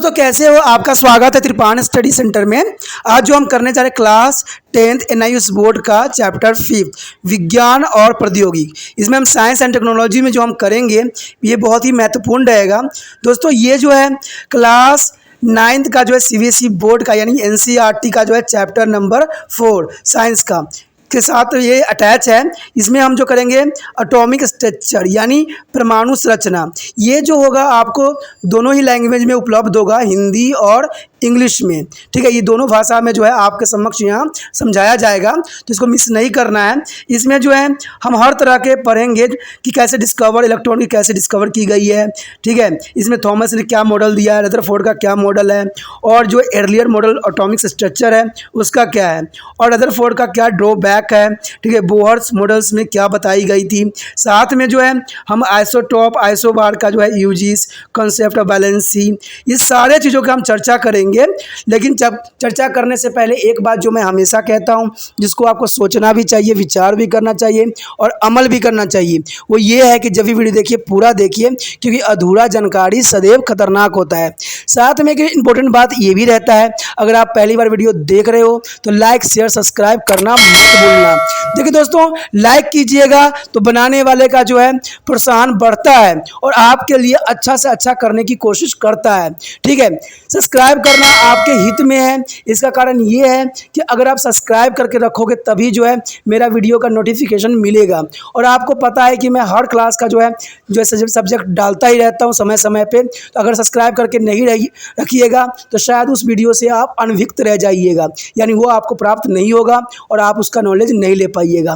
दोस्तों कैसे हो। आपका स्वागत है त्रिपाण स्टडी सेंटर में। आज जो हम करने जा रहे हैं क्लास 10th NIUS बोर्ड का चैप्टर 5 विज्ञान और प्रौद्योगिकी। इसमें हम साइंस एंड टेक्नोलॉजी में जो हम करेंगे ये बहुत ही महत्वपूर्ण रहेगा। दोस्तों ये जो है क्लास 9th का जो है CBSE बोर्ड का यानी NCERT का जो है चैप्टर नंबर 4 साइंस का के साथ ये अटैच है। इसमें हम जो करेंगे एटॉमिक स्ट्रक्चर यानी परमाणु संरचना। ये जो होगा आपको दोनों ही लैंग्वेज में उपलब्ध होगा, हिंदी और इंग्लिश में। ठीक है, ये दोनों भाषा में जो है आपके समक्ष यहाँ समझाया जाएगा, तो इसको मिस नहीं करना है। इसमें जो है हम हर तरह के पढ़ेंगे कि कैसे डिस्कवर इलेक्ट्रॉन की कैसे डिस्कवर की गई है। ठीक है, इसमें थॉमस ने क्या मॉडल दिया है, रदरफोर्ड का क्या मॉडल है, और जो एर्लियर मॉडल एटॉमिक स्ट्रक्चर है उसका क्या है, और रदरफोर्ड का क्या ड्रॉबैक है। ठीक है, बोहर्स मॉडल्स में क्या बताई गई थी। साथ में जो है हम आइसोटॉप आइसोबार का जो है यूजेस, कॉन्सेप्ट ऑफ बैलेंसी, ये सारे चीज़ों की हम चर्चा करेंगे। लेकिन जब चर्चा करने से पहले एक बात जो मैं हमेशा कहता हूं, जिसको आपको सोचना भी चाहिए, विचार भी करना चाहिए और अमल भी करना चाहिए, वो ये है कि जब भी वीडियो देखिए पूरा देखिए, क्योंकि अधूरा जानकारी सदैव खतरनाक होता है। साथ में एक इंपॉर्टेंट बात ये भी रहता है, अगर आप पहली बार वीडियो देख रहे हो तो लाइक शेयर सब्सक्राइब करना मत भूलना। देखिए दोस्तों, लाइक कीजिएगा तो बनाने वाले का जो है प्रोत्साहन बढ़ता है और आपके लिए अच्छा से अच्छा करने की कोशिश करता है। ठीक है, सब्सक्राइब करना आपके हित में है। इसका कारण ये है कि अगर आप सब्सक्राइब करके रखोगे तभी जो है मेरा वीडियो का नोटिफिकेशन मिलेगा। और आपको पता है कि मैं हर क्लास का जो है सब्जेक्ट डालता ही रहता हूँ समय समय पे। तो अगर सब्सक्राइब करके नहीं रखिएगा तो शायद उस वीडियो से आप अनभिज्ञ रह जाइएगा, यानी वो आपको प्राप्त नहीं होगा और आप उसका नॉलेज नहीं ले पाइएगा।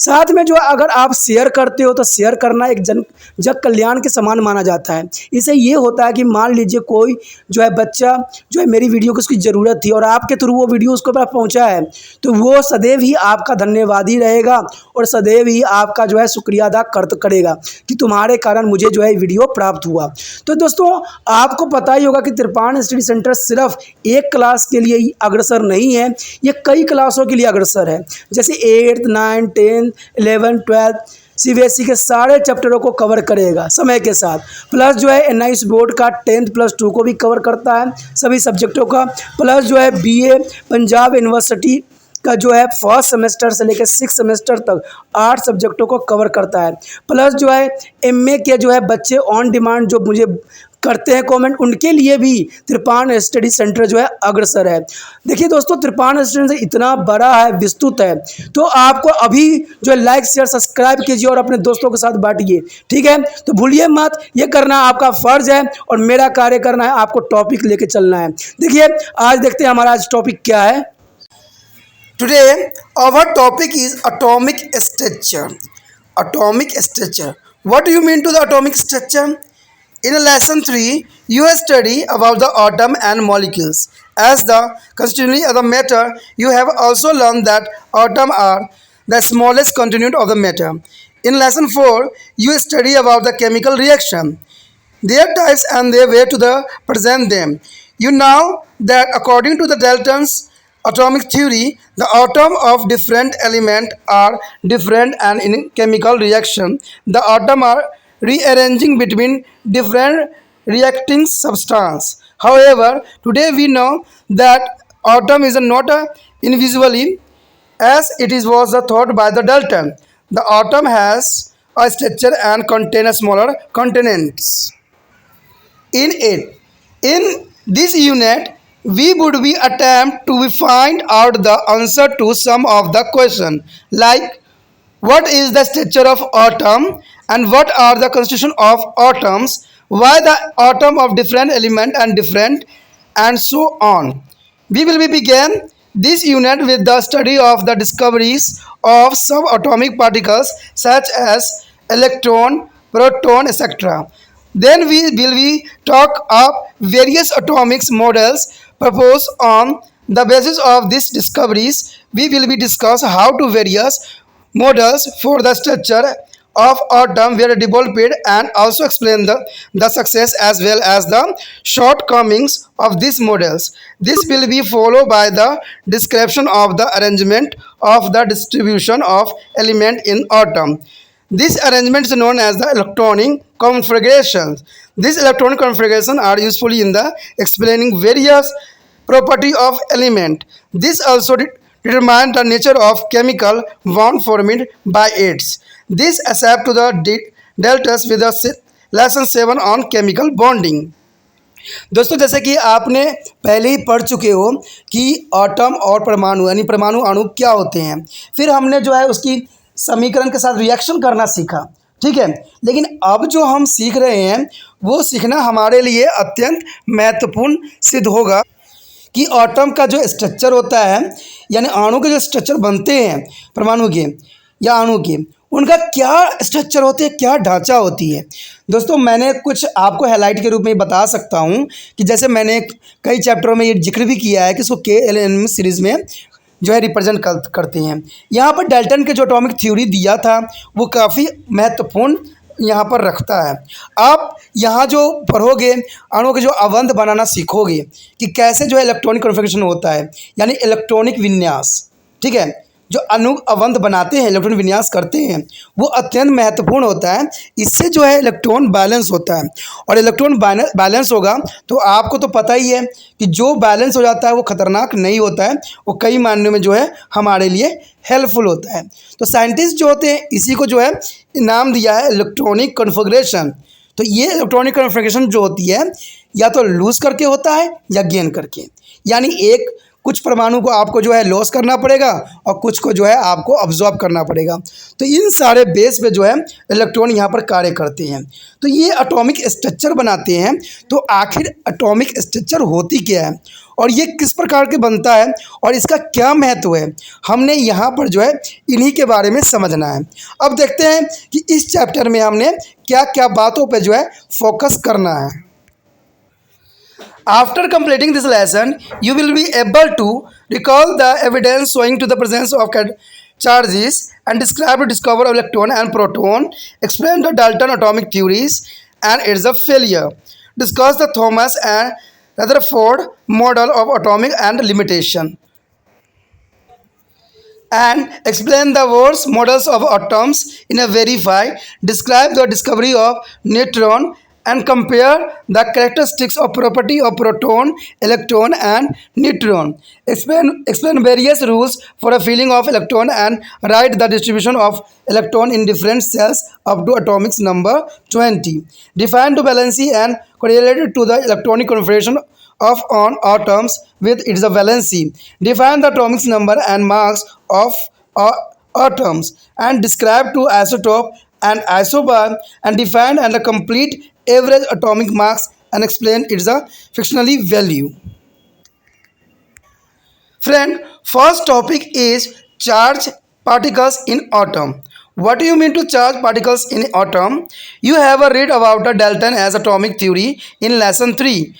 साथ में जो अगर आप शेयर करते हो तो शेयर करना एक जग कल्याण के समान माना जाता है। इससे ये होता है कि मान लीजिए कोई जो है बच्चा जो है मेरी वीडियो को उसकी ज़रूरत थी और आपके थ्रू वो वीडियो उसको पास पहुंचा है, तो वो सदैव ही आपका धन्यवादी रहेगा और सदैव ही आपका जो है शुक्रिया अदा करेगा कि तुम्हारे कारण मुझे जो है वीडियो प्राप्त हुआ। तो दोस्तों आपको पता ही होगा कि त्रिपाण स्टडी सेंटर सिर्फ एक क्लास के लिए ही अग्रसर नहीं है, ये कई क्लासों के लिए अग्रसर है। जैसे 8th 9th 10th 11th 12th CBSE के सारे चैप्टरों को कवर करेगा समय के साथ। प्लस जो है NIUS बोर्ड का 10th+2 को भी कवर करता है सभी सब्जेक्टों का। प्लस जो है BA पंजाब यूनिवर्सिटी का जो है फर्स्ट सेमेस्टर से लेकर 6th सेमेस्टर तक 8 सब्जेक्टों को कवर करता है। प्लस जो है MA के जो है बच्चे ऑन डिमांड जो मुझे करते हैं कमेंट, उनके लिए भी त्रिपाण स्टडी सेंटर जो है अग्रसर है। देखिए दोस्तों, त्रिपाण स्टडी सेंटर इतना बड़ा है, विस्तृत है, तो आपको अभी जो है लाइक शेयर सब्सक्राइब कीजिए और अपने दोस्तों के साथ बांटिए। ठीक है, तो भूलिए मत, ये करना आपका फर्ज है और मेरा कार्य करना है आपको टॉपिक लेके चलना है। देखिए आज देखते हैं हमारा आज टॉपिक क्या है। Today our topic is atomic structure. Atomic structure. What do you mean to the atomic structure? In lesson 3, you study about the atom and molecules. As the constituent of the matter, you have also learned that atoms are the smallest constituent of the matter. In lesson 4, you study about the chemical reaction, their types and their way to the present them. You know that according to the Dalton's atomic theory, the atoms of different elements are different and in chemical reaction, the atoms are rearranging between different reacting substance. However, today we know that atom is not individually as it was thought by the Dalton. The atom has a structure and contains smaller components in it. In this unit, we would be attempt to find out the answer to some of the question like what is the structure of atom and what are the constitution of atoms, why the atom of different element and different, and so on. We will begin this unit with the study of the discoveries of subatomic particles such as electron, proton, etc. Then we will talk of various atomic models proposed on the basis of these discoveries. We will discuss how to various models for the structure of atom were developed and also explain the success as well as the shortcomings of these models. This will be followed by the description of the arrangement of the distribution of element in atom. This arrangement is known as the electronic configurations. These electronic configurations are useful in the explaining various property of element. This also determine the nature of chemical bond formed by it. This accept to the deltas with the lesson 7 on chemical bonding. दोस्तों जैसे कि आपने पहले ही पढ़ चुके हो कि atom और परमाणु यानी परमाणु अणु क्या होते हैं, फिर हमने जो है उसकी समीकरण के साथ रिएक्शन करना सीखा, ठीक है। लेकिन अब जो हम सीख रहे हैं वो सीखना हमारे लिए अत्यंत महत्वपूर्ण सिद्ध होगा कि एटम का जो स्ट्रक्चर होता है यानी अणु के जो स्ट्रक्चर बनते हैं परमाणु के या अणु के, उनका क्या स्ट्रक्चर होते हैं, क्या ढांचा होती है। दोस्तों मैंने कुछ आपको हाईलाइट के रूप में बता सकता हूं कि जैसे मैंने कई चैप्टरों में ये जिक्र भी किया है कि इसको KLM सीरीज़ में जो है रिप्रेजेंट करते हैं। यहाँ पर डाल्टन के जो एटॉमिक थ्योरी दिया था वो काफ़ी महत्वपूर्ण यहाँ पर रखता है। आप यहाँ जो पढ़ोगे अणुओं के जो अबंध बनाना सीखोगे कि कैसे जो है इलेक्ट्रॉनिक कॉन्फ़िगरेशन होता है यानी इलेक्ट्रॉनिक विन्यास, ठीक है। जो अणु अबंध बनाते हैं, इलेक्ट्रॉन विन्यास करते हैं, वो अत्यंत महत्वपूर्ण होता है। इससे जो है इलेक्ट्रॉन बैलेंस होता है और इलेक्ट्रॉन बैलेंस होगा तो आपको तो पता ही है कि जो बैलेंस हो जाता है वो खतरनाक नहीं होता है, वो कई मायनों में जो है हमारे लिए हेल्पफुल होता है। तो साइंटिस्ट जो होते हैं इसी को जो है नाम दिया है इलेक्ट्रॉनिक कॉन्फ़िगरेशन। तो ये इलेक्ट्रॉनिक कॉन्फ़िगरेशन जो होती है या तो लूज़ करके होता है या गेन करके, यानी एक कुछ परमाणु को आपको जो है लॉस करना पड़ेगा और कुछ को जो है आपको अब्जॉर्ब करना पड़ेगा। तो इन सारे बेस पे जो है इलेक्ट्रॉन यहाँ पर कार्य करते हैं। तो ये एटॉमिक स्ट्रक्चर बनाते हैं। तो आखिर एटॉमिक स्ट्रक्चर होती क्या है और ये किस प्रकार के बनता है और इसका क्या महत्व है, हमने यहाँ पर जो है इन्हीं के बारे में समझना है। अब देखते हैं कि इस चैप्टर में हमने क्या क्या बातों पर जो है फोकस करना है। After completing this lesson, you will be able to recall the evidence showing to the presence of charges and describe the discovery of electron and proton, explain the Dalton atomic theories and its failure, discuss the Thomas and Rutherford model of atomic and limitation, and explain the world's models of atoms in a verify, describe the discovery of neutron and compare the characteristics of property of proton, electron and neutron. Explain various rules for a filling of electron and write the distribution of electron in different cells up to atomic number 20. Define the valency and correlated to the electronic configuration of on atoms with its valency. Define the atomic number and mass of atoms and describe two isotope and isobar and define and complete average atomic mass and explain its frictionally value. Friend, first topic is charge particles in atom. What do you mean to charge particles in atom? You have read about the Dalton as atomic theory in lesson 3.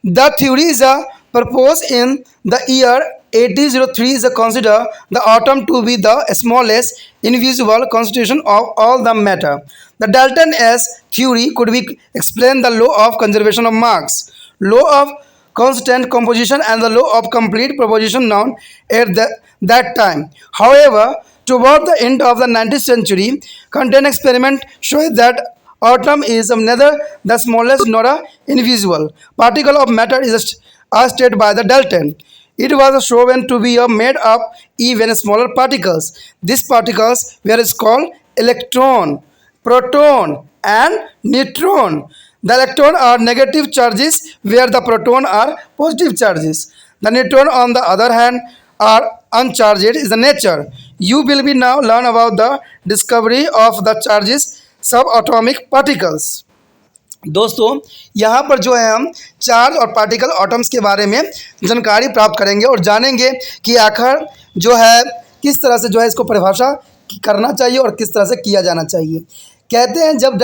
The theory is proposed in the year 1803 is considered the atom to be the smallest invisible constitution of all the matter. The Dalton S theory could be explain the law of conservation of mass, law of constant composition and the law of complete proposition known at that time. However, toward the end of the 19th century, content experiment showed that atom is neither the smallest nor a invisible particle of matter is stated by the Dalton. It was shown to be made of even smaller particles. These particles were called electron, proton and neutron. The electron are negative charges where the proton are positive charges. The neutron on the other hand are uncharged is the nature. You will be now learn about the discovery of the charges subatomic particles. दोस्तों यहाँ पर जो है हम charge और particle atoms के बारे में जानकारी प्राप्त करेंगे और जानेंगे कि आखिर जो है किस तरह से जो है इसको परिभाषा करना चाहिए और किस तरह से किया जाना चाहिए। कहते हैं जब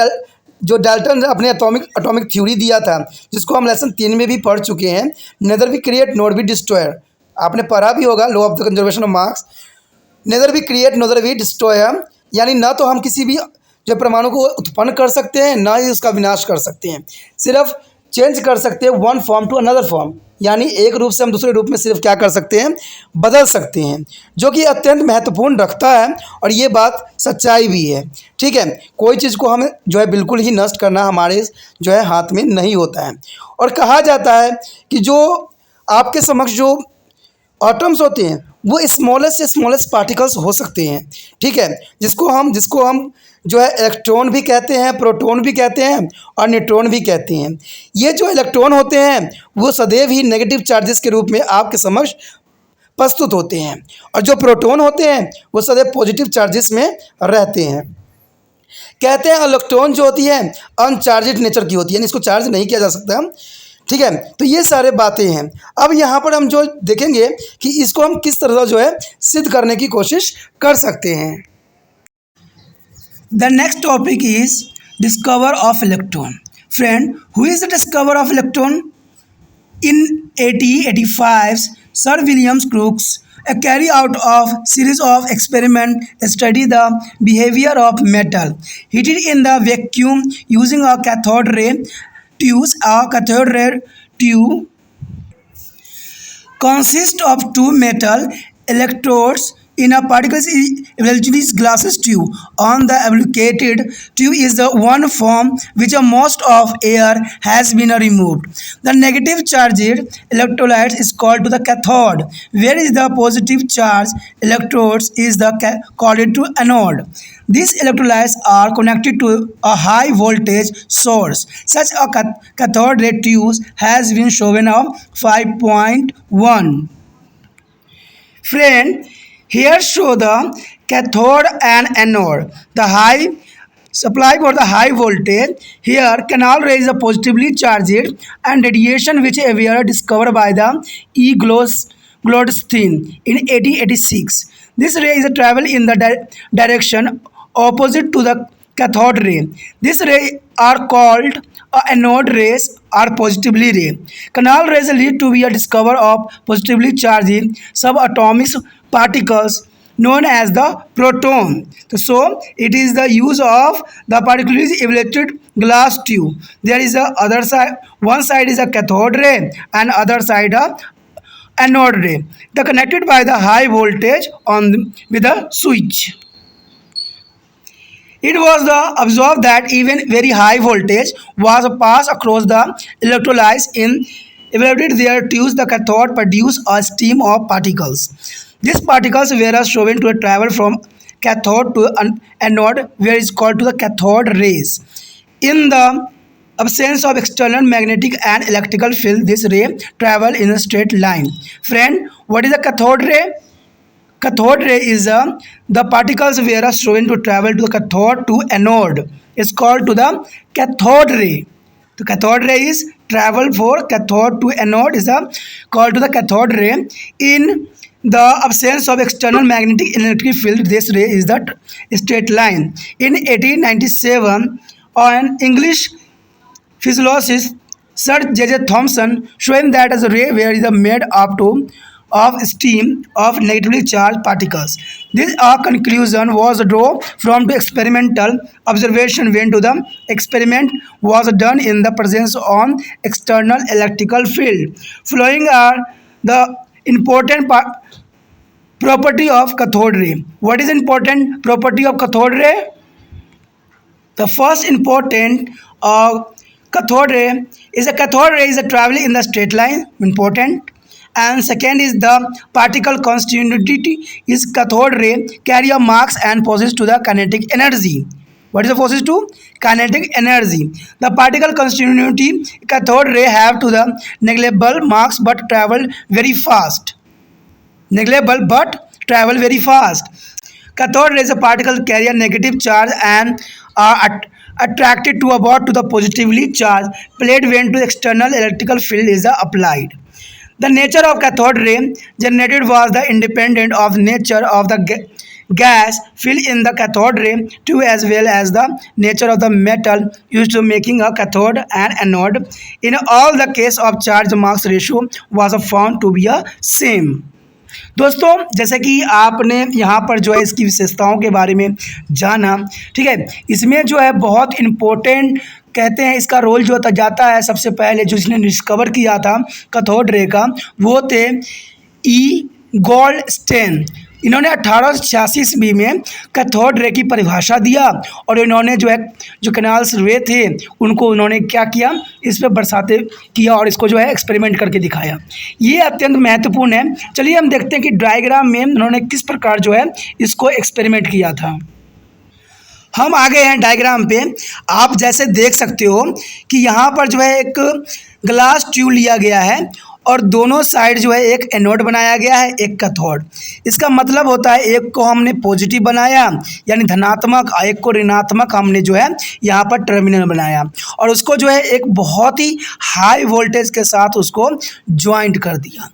जो डाल्टन ने अपने एटॉमिक थ्योरी दिया था जिसको हम लेसन 3 में भी पढ़ चुके हैं, neither be create not be destroyer, आपने पढ़ा भी होगा law of the conservation of mass, neither be create nor be destroyer, यानी ना तो हम किसी भी जो परमाणु को उत्पन्न कर सकते हैं ना ही उसका विनाश कर सकते हैं, सिर्फ चेंज कर सकते हैं one form to another form, यानी एक रूप से हम दूसरे रूप में सिर्फ क्या कर सकते हैं, बदल सकते हैं, जो कि अत्यंत महत्वपूर्ण रखता है और ये बात सच्चाई भी है। ठीक है, कोई चीज़ को हमें जो है बिल्कुल ही नष्ट करना हमारे जो है हाथ में नहीं होता है। और कहा जाता है कि जो आपके समक्ष जो एटम्स होते हैं वो स्मॉलेस्ट से स्मॉलेस्ट पार्टिकल्स हो सकते हैं। ठीक है, जिसको हम जो है इलेक्ट्रॉन भी कहते हैं, प्रोटॉन भी कहते हैं और न्यूट्रॉन भी कहते हैं। ये जो इलेक्ट्रॉन होते हैं वो सदैव ही नेगेटिव चार्जेस के रूप में आपके समक्ष प्रस्तुत होते हैं और जो प्रोटॉन होते हैं वो सदैव पॉजिटिव चार्जेस में रहते हैं। कहते हैं इलेक्ट्रॉन जो होती है अनचार्जेड नेचर की होती है, यानी इसको चार्ज नहीं किया जा सकता। ठीक है, तो ये सारे बातें हैं। अब यहाँ पर हम जो देखेंगे कि इसको हम किस तरह जो है सिद्ध करने की कोशिश कर सकते हैं। The next topic is discover of electron. Friend, who is the discover of electron? In 1885, Sir William Crookes carried out a series of experiments to study the behavior of metal heated in the vacuum using a cathode ray tube. A cathode ray tube consists of two metal electrodes in a particularly glass tube. On the allocated tube is the one from which most of air has been removed. The negative charged electrolyte is called to the cathode, whereas the positive charged electrodes is the called to anode. These electrolytes are connected to a high voltage source. Such a cathode ray tube has been shown of 5.1. Friend, here show the cathode and anode. The high supply for the high voltage. Here canal ray is positively charged and radiation which were discovered by the E. Goldstein in 1886. This ray is travel in the direction opposite to the cathode ray. This ray are called anode rays or positively ray. Canal rays lead to be a discovery of positively charged subatomic particles known as the proton. So it is the use of the particularly evaluated glass tube. There is a other side, one side is a cathode ray and other side a anode ray. They are connected by the high voltage with a switch. It was observed that even very high voltage was passed across the electrolytes in evaluated their tubes. The cathode produced a stream of particles. These particles were shown to travel from cathode to anode, where is called to the cathode rays. In the absence of external magnetic and electrical field, this ray travel in a straight line. Friend, what is a cathode ray? Cathode ray is the particles were shown to travel to the cathode to anode. It's called to the cathode ray. The cathode ray is travel for cathode to anode is called to the cathode ray. In the absence of external magnetic and electric field, this ray is the straight line. In 1897, an English physicist, Sir J.J. Thomson, showing that as a ray where is made up to of stream of negatively charged particles. This conclusion was drawn from the experimental observation when to the experiment was done in the presence on external electrical field. Following are the important property of cathode ray. What is important property of cathode ray? The first important cathode ray is a traveling in the straight line, important. And second is the particle constitutivity is cathode ray carry a mass and possess to the kinetic energy. What is the possess to? Kinetic energy. The particle constitutivity cathode ray have to the negligible mass but travel very fast. Negligible but travel very fast. Cathode rays a particle carry a negative charge and are attracted to about to the positively charged plate when to the external electrical field is applied. The nature of cathode ray generated was the independent of nature of the gas filled in the cathode ray tube as well as the nature of the metal used to making a cathode and anode. In all the case of charge mass ratio was found to be a same. दोस्तों जैसे कि आपने यहाँ पर जो है इसकी विशेषताओं के बारे में जाना, ठीक है। इसमें जो है बहुत इम्पोर्टेंट कहते हैं इसका रोल जो जाता है, सबसे पहले जो इसने डिस्कवर किया था कैथोड रे का वो थे ई गोल्डस्टेन। इन्होंने 1886 ईस्वी में कैथोड रे की परिभाषा दिया और इन्होंने जो है जो कैनाल्स रे थे उनको उन्होंने क्या किया, इस पर बरसाते किया और इसको जो है एक्सपेरिमेंट करके दिखाया। ये अत्यंत महत्वपूर्ण है। चलिए हम देखते हैं कि डायग्राम में उन्होंने किस प्रकार जो है इसको एक्सपेरिमेंट किया था। हम आ गए हैं डायग्राम पे। आप जैसे देख सकते हो कि यहाँ पर जो है एक ग्लास ट्यूब लिया गया है और दोनों साइड जो है एक एनोड बनाया गया है, एक कैथोड। इसका मतलब होता है एक को हमने पॉजिटिव बनाया यानी धनात्मक, एक को ऋणात्मक हमने जो है यहाँ पर टर्मिनल बनाया और उसको जो है एक बहुत ही हाई वोल्टेज के साथ उसको ज्वाइंट कर दिया।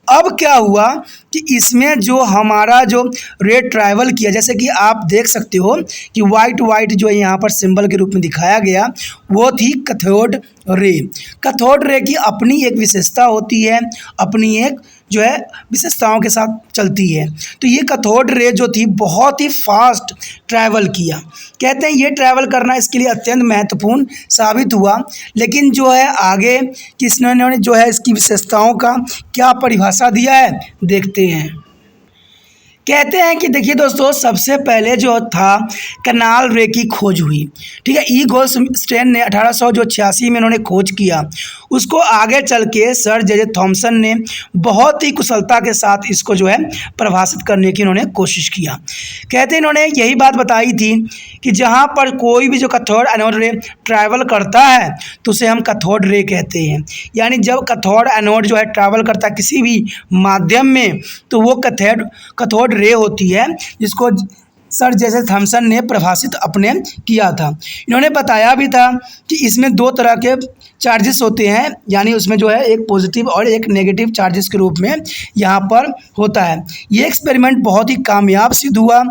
अब क्या हुआ कि इसमें जो हमारा जो रे ट्रैवल किया, जैसे कि आप देख सकते हो कि वाइट जो यहाँ पर सिंबल के रूप में दिखाया गया वो थी कैथोड रे। कैथोड रे की अपनी एक विशेषता होती है, अपनी एक जो है विशेषताओं के साथ चलती है। तो ये कैथोड रे जो थी बहुत ही फास्ट ट्रैवल किया। कहते हैं ये ट्रैवल करना इसके लिए अत्यंत महत्वपूर्ण साबित हुआ। लेकिन जो है आगे किसने जो है इसकी विशेषताओं का क्या परिभाषा दिया है देखते हैं। कहते हैं कि देखिए दोस्तों, सबसे पहले जो था कैनाल रे की खोज हुई, ठीक है। ई गोल्डस्टेन ने 1886 में इन्होंने खोज किया। उसको आगे चल के सर जे थॉमसन ने बहुत ही कुशलता के साथ इसको जो है परिभाषित करने की इन्होंने कोशिश किया। कहते हैं इन्होंने यही बात बताई थी कि जहाँ पर कोई भी जो कैथोड एनोड रे ट्रैवल करता है तो उसे हम कैथोड रे कहते हैं। यानी जब कैथोड एनोड जो है ट्रैवल करता है किसी भी माध्यम में तो वो कैथोड रे होती है, जिसको सर जैसे थॉमसन ने परिभाषित अपने किया था। इन्होंने बताया भी था कि इसमें दो तरह के चार्जेस होते हैं, यानी उसमें जो है एक पॉजिटिव और एक नेगेटिव चार्जेस के रूप में यहाँ पर होता है। ये एक्सपेरिमेंट बहुत ही कामयाब सिद्ध हुआ।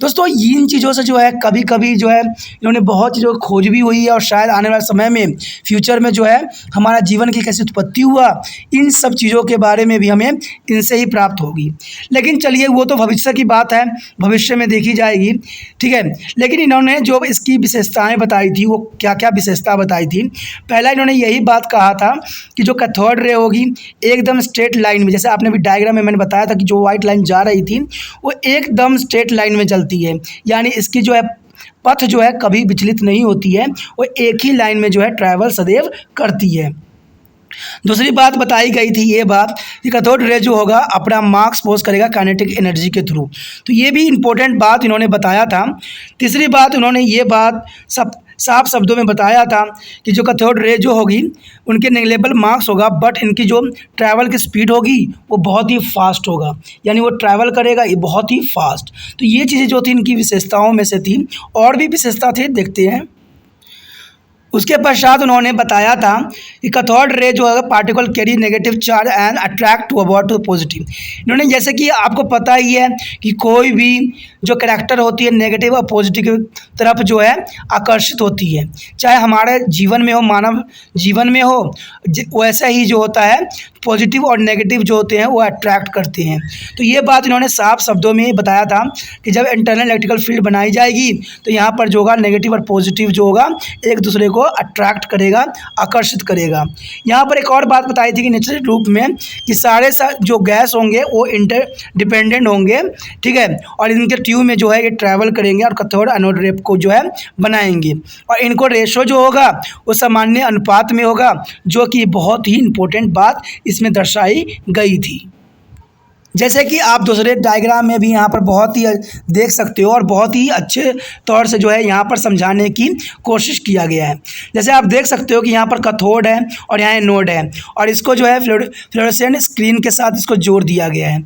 दोस्तों इन चीज़ों से जो है कभी कभी जो है इन्होंने बहुत चीज़ों की खोज भी हुई है और शायद आने वाले समय में फ्यूचर में जो है हमारा जीवन की कैसे उत्पत्ति हुआ, इन सब चीज़ों के बारे में भी हमें इनसे ही प्राप्त होगी। लेकिन चलिए वो तो भविष्य की बात है, भविष्य में देखी जाएगी, ठीक है। लेकिन इन्होंने जो इसकी विशेषताएं बताई थी वो क्या क्या विशेषता बताई थी। पहला इन्होंने यही बात कहा था कि जो कैथोड रे होगी एकदम स्ट्रेट लाइन में, जैसे आपने भी डायग्राम में मैंने बताया था कि जो वाइट लाइन जा रही थी वो एकदम स्ट्रेट लाइन में चलती है, यानी इसकी जो है पथ जो है कभी विचलित नहीं होती है, वो एक ही लाइन में जो है ट्रैवल सदैव करती है। दूसरी बात बताई गई थी ये बात कि कैथोड रे जो होगा अपना मार्क्स पोज करेगा काइनेटिक एनर्जी के थ्रू, तो ये भी इम्पोर्टेंट बात इन्होंने बताया था। तीसरी बात उन्होंने ये बात साफ शब्दों में बताया था कि जो कैथोड रे जो होगी उनके नेगलेबल मार्क्स होगा, बट इनकी जो ट्रैवल की स्पीड होगी वो बहुत ही फास्ट होगा, यानी वो ट्रैवल करेगा ये बहुत ही फास्ट। तो ये चीज़ें जो थी इनकी विशेषताओं में से थी। और भी विशेषता थे, देखते हैं। उसके पश्चात उन्होंने बताया था कि कैथोड रे जो है particle carry negative charge and attract to about to positive. इन्होंने जैसे कि आपको पता ही है कि कोई भी जो कैरेक्टर होती है नेगेटिव और पॉजिटिव की तरफ जो है आकर्षित होती है, चाहे हमारे जीवन में हो, मानव जीवन में हो, वैसा ही जो होता है पॉजिटिव और नेगेटिव जो होते हैं वो अट्रैक्ट करते हैं। तो ये बात इन्होंने साफ शब्दों में ही बताया था कि जब इंटरनल इलेक्ट्रिकल फील्ड बनाई जाएगी तो यहाँ पर जो होगा नेगेटिव और पॉजिटिव जो होगा एक दूसरे को अट्रैक्ट करेगा, आकर्षित करेगा। यहाँ पर एक और बात बताई थी कि नेचुरल रूप में कि सारे जो गैस होंगे वो इंटरडिपेंडेंट होंगे, ठीक है, और इनके ट्यूब में जो है ये ट्रैवल करेंगे और कैथोड एनोड रे को जो है बनाएंगे, और इनको रेशो जो होगा वो सामान्य अनुपात में होगा, जो कि बहुत ही इंपॉर्टेंट बात इसमें दर्शाई गई थी। जैसे कि आप दूसरे डायग्राम में भी यहाँ पर बहुत ही देख सकते हो और बहुत ही अच्छे तौर से जो है यहाँ पर समझाने की कोशिश किया गया है। जैसे आप देख सकते हो कि यहाँ पर कैथोड है और यहाँ एनोड है और इसको जो है फ्लोरेसेंट स्क्रीन के साथ इसको जोड़ दिया गया है।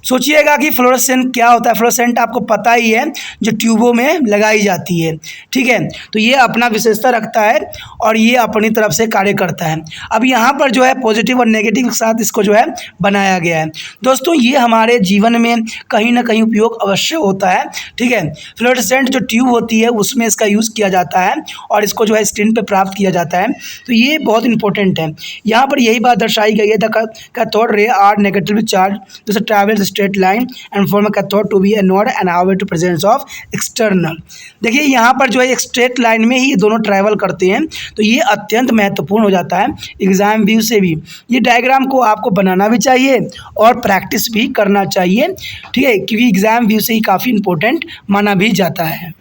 सोचिएगा कि फ्लोरोसेंट क्या होता है। फ्लोरोसेंट आपको पता ही है, जो ट्यूबों में लगाई जाती है, ठीक है। तो ये अपना विशेषता रखता है और ये अपनी तरफ से कार्य करता है। अब यहाँ पर जो है पॉजिटिव और नेगेटिव के साथ इसको जो है बनाया गया है। दोस्तों ये हमारे जीवन में कहीं ना कहीं उपयोग अवश्य होता है, ठीक है। फ्लोरोसेंट जो ट्यूब होती है उसमें इसका यूज़ किया जाता है और इसको जो है स्क्रीन पर प्राप्त किया जाता है। तो ये बहुत इंपॉर्टेंट है। यहाँ पर यही बात दर्शाई गई है, the cathode ray are negatively charge जो travel straight line and form a cathode to be anode and how to presence of external. देखिए यहाँ पर जो है एक स्ट्रेट लाइन में ही ये दोनों ट्रैवल करते हैं, तो ये अत्यंत महत्वपूर्ण हो जाता है एग्जाम व्यू से भी। ये डायग्राम को आपको बनाना भी चाहिए और प्रैक्टिस भी करना चाहिए, ठीक है, क्योंकि एग्जाम व्यू से ही काफ़ी इंपॉर्टेंट माना भी जाता है।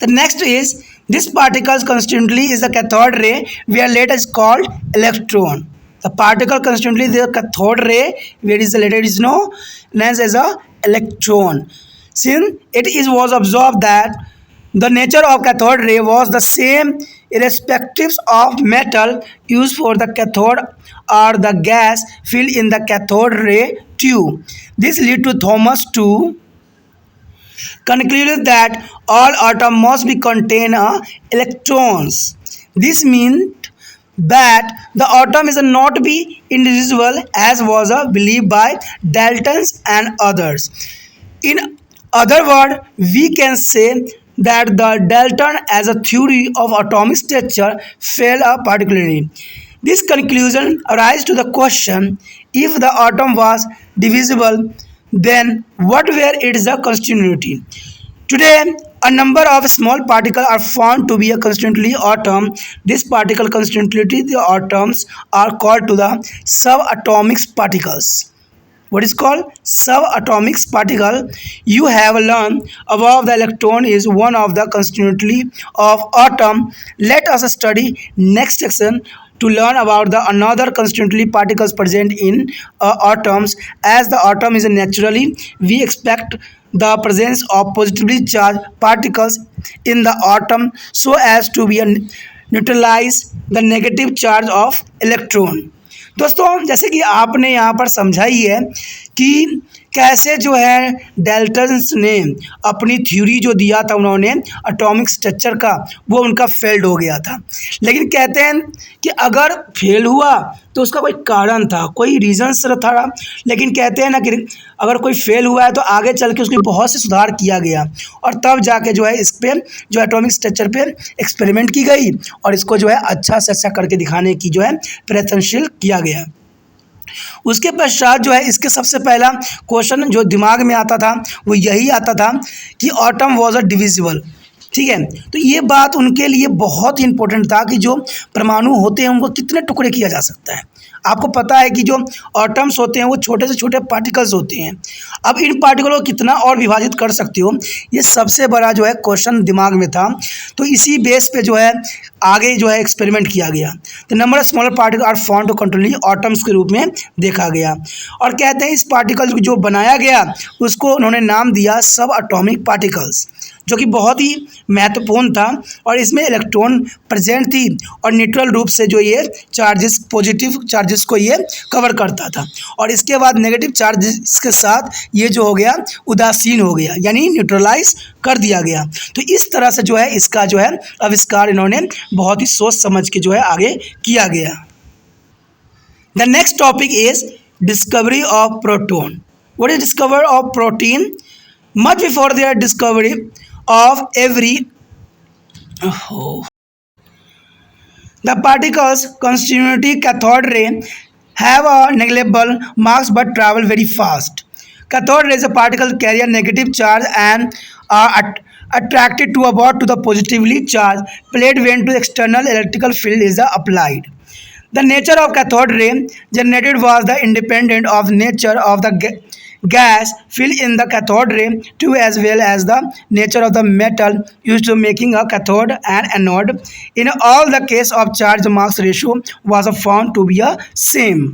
The next is this particles constituently is the cathode ray where later is called electron. The particle constituently the cathode ray where is the later is known as a electron. Since it is was observed that the nature of cathode ray was the same irrespective of metal used for the cathode or the gas filled in the cathode ray tube. This lead to Thomas to concluded that all atoms must be contain electrons. This means that the atom is not be indivisible as was believed by Daltons and others. In other words, we can say that the Dalton as a theory of atomic structure failed particularly. This conclusion arises to the question, if the atom was divisible, then what were its constituency? Today, a number of small particles are found to be a constituently atom. This particle constituently the atoms are called to the subatomic particles. What is called subatomic particle? You have learned above the electron is one of the constituently of atom. Let us study next section to learn about the another constituently particles present in atoms. As the atom is naturally, we expect the presence of positively charged particles in the atom so as to be neutralize the negative charge of electron. दोस्तों जैसे कि आपने यहाँ पर समझा ही है कि कैसे जो है डाल्टन्स ने अपनी थ्योरी जो दिया था उन्होंने एटॉमिक स्ट्रक्चर का, वो उनका फेल्ड हो गया था। लेकिन कहते हैं कि अगर फेल हुआ तो उसका कोई कारण था, कोई रीजंस था। लेकिन कहते हैं ना कि अगर कोई फेल हुआ है तो आगे चल के उसकी बहुत से सुधार किया गया और तब जाके जो है इस पर जो एटॉमिक स्ट्रक्चर पे एक्सपेरिमेंट की गई और इसको जो है अच्छा से अच्छा करके दिखाने की जो है प्रयत्नशील किया गया। उसके पश्चात जो है इसके सबसे पहला क्वेश्चन जो दिमाग में आता था वो यही आता था कि एटम वाज अ डिविजिबल, ठीक है। तो ये बात उनके लिए बहुत ही इंपॉर्टेंट था कि जो परमाणु होते हैं उनको कितने टुकड़े किया जा सकता है। आपको पता है कि जो एटम्स होते हैं वो छोटे से छोटे पार्टिकल्स होते हैं। अब इन पार्टिकलों को कितना और विभाजित कर सकते हो, ये सबसे बड़ा जो है क्वेश्चन दिमाग में था। तो इसी बेस पे जो है आगे जो है एक्सपेरिमेंट किया गया। तो number of smaller particle are found to control atoms के रूप में देखा गया और कहते हैं इस पार्टिकल जो बनाया गया उसको उन्होंने नाम दिया सब एटॉमिक पार्टिकल्स, जो कि बहुत ही महत्वपूर्ण था और इसमें इलेक्ट्रॉन प्रेजेंट थी और न्यूट्रल रूप से जो ये चार्जेस पॉजिटिव चार्जेस को ये कवर करता था और इसके बाद नेगेटिव चार्जेस के साथ ये जो हो गया उदासीन हो गया, यानी न्यूट्रलाइज कर दिया गया। तो इस तरह से जो है इसका जो है आविष्कार इन्होंने बहुत ही सोच समझ के जो है आगे किया गया। The next topic is discovery of proton. What is discover of protein? Much before their discovery of every the particles constituent cathode ray have a negligible mass but travel very fast. Cathode rays a particle carry a negative charge and are attracted to about to the positively charged plate when to external electrical field is applied. The nature of cathode ray generated was the independent of nature of the gas filled in the cathode ray tube as well as the nature of the metal used to making a cathode and anode. In all the case of charge mass ratio was found to be a same.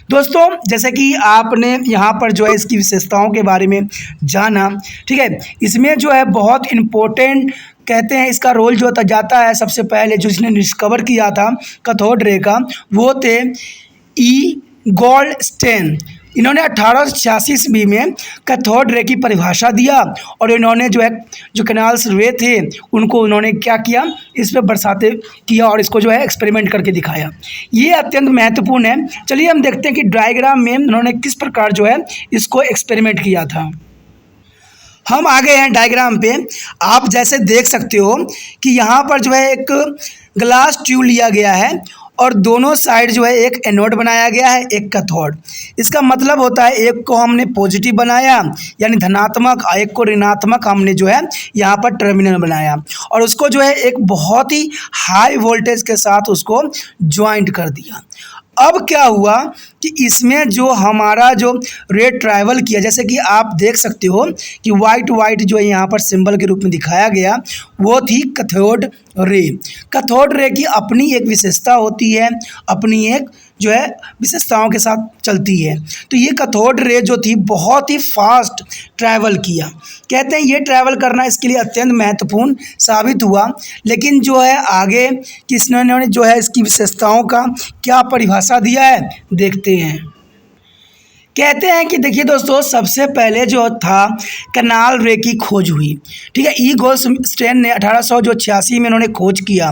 दोस्तों जैसे कि आपने यहाँ पर जो है इसकी विशेषताओं के बारे में जाना, ठीक है। इसमें जो है बहुत इम्पोर्टेंट कहते हैं इसका रोल जो जाता है, सबसे पहले जो इसने डिस्कवर किया था कैथोड रे का वो थे ई गोल्डस्टेन। इन्होंने 1886 ईस्वी में कैथोड रे की परिभाषा दिया और इन्होंने जो कैनाल्स रे थे उनको उन्होंने क्या किया, इस पर बरसाते किया और इसको एक्सपेरिमेंट करके दिखाया। ये अत्यंत महत्वपूर्ण है। चलिए हम देखते हैं कि डायग्राम में उन्होंने किस प्रकार इसको एक्सपेरिमेंट किया था। हम आ गए हैं डायग्राम पे। आप जैसे देख सकते हो कि यहाँ पर एक ग्लास ट्यूब लिया गया है और दोनों साइड एक एनोड बनाया गया है, एक कैथोड। इसका मतलब होता है एक को हमने पॉजिटिव बनाया यानी धनात्मक, एक को ऋणात्मक हमने यहाँ पर टर्मिनल बनाया और उसको एक बहुत ही हाई वोल्टेज के साथ उसको ज्वाइंट कर दिया। अब क्या हुआ कि इसमें हमारा रे ट्रैवल किया, जैसे कि आप देख सकते हो कि वाइट यहाँ पर सिंबल के रूप में दिखाया गया, वो थी कैथोड रे। कैथोड रे की अपनी एक विशेषता होती है, अपनी एक विशेषताओं के साथ चलती है। तो ये कैथोड रे थी बहुत ही फास्ट ट्रैवल किया। कहते हैं ये ट्रैवल करना इसके लिए अत्यंत महत्वपूर्ण साबित हुआ। लेकिन आगे किसने इसकी विशेषताओं का क्या परिभाषा दिया है, देखते हैं। कहते हैं कि देखिए दोस्तों, सबसे पहले था कैनाल रे की खोज हुई। ठीक है, ई गोल्डस्टीन ने 1886 में इन्होंने खोज किया।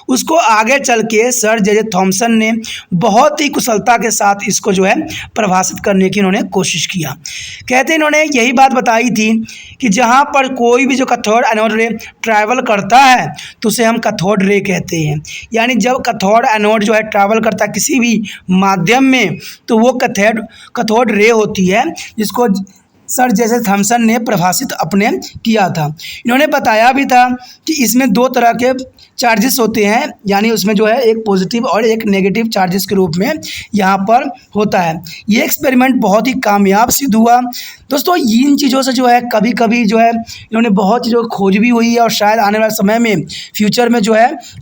उसको आगे चल के सर जे थॉमसन ने बहुत ही कुशलता के साथ इसको परिभाषित करने की इन्होंने कोशिश किया। कहते हैं इन्होंने यही बात बताई थी कि जहाँ पर कोई भी कैथोड एनोड रे ट्रैवल करता है तो उसे हम कैथोड रे कहते हैं। यानी जब कैथोड एनोड ट्रैवल करता है किसी भी माध्यम में तो वो कैथोड रे होती है, जिसको सर जैसे थॉमसन ने परिभाषित अपने किया था। इन्होंने बताया भी था कि इसमें दो तरह के चार्जेस होते हैं, यानी उसमें एक पॉजिटिव और एक नेगेटिव चार्जेस के रूप में यहाँ पर होता है। ये एक्सपेरिमेंट बहुत ही कामयाब सिद्ध हुआ। दोस्तों इन चीज़ों से कभी कभी इन्होंने बहुत चीज़ों की खोज भी हुई है और शायद आने वाले समय में फ्यूचर में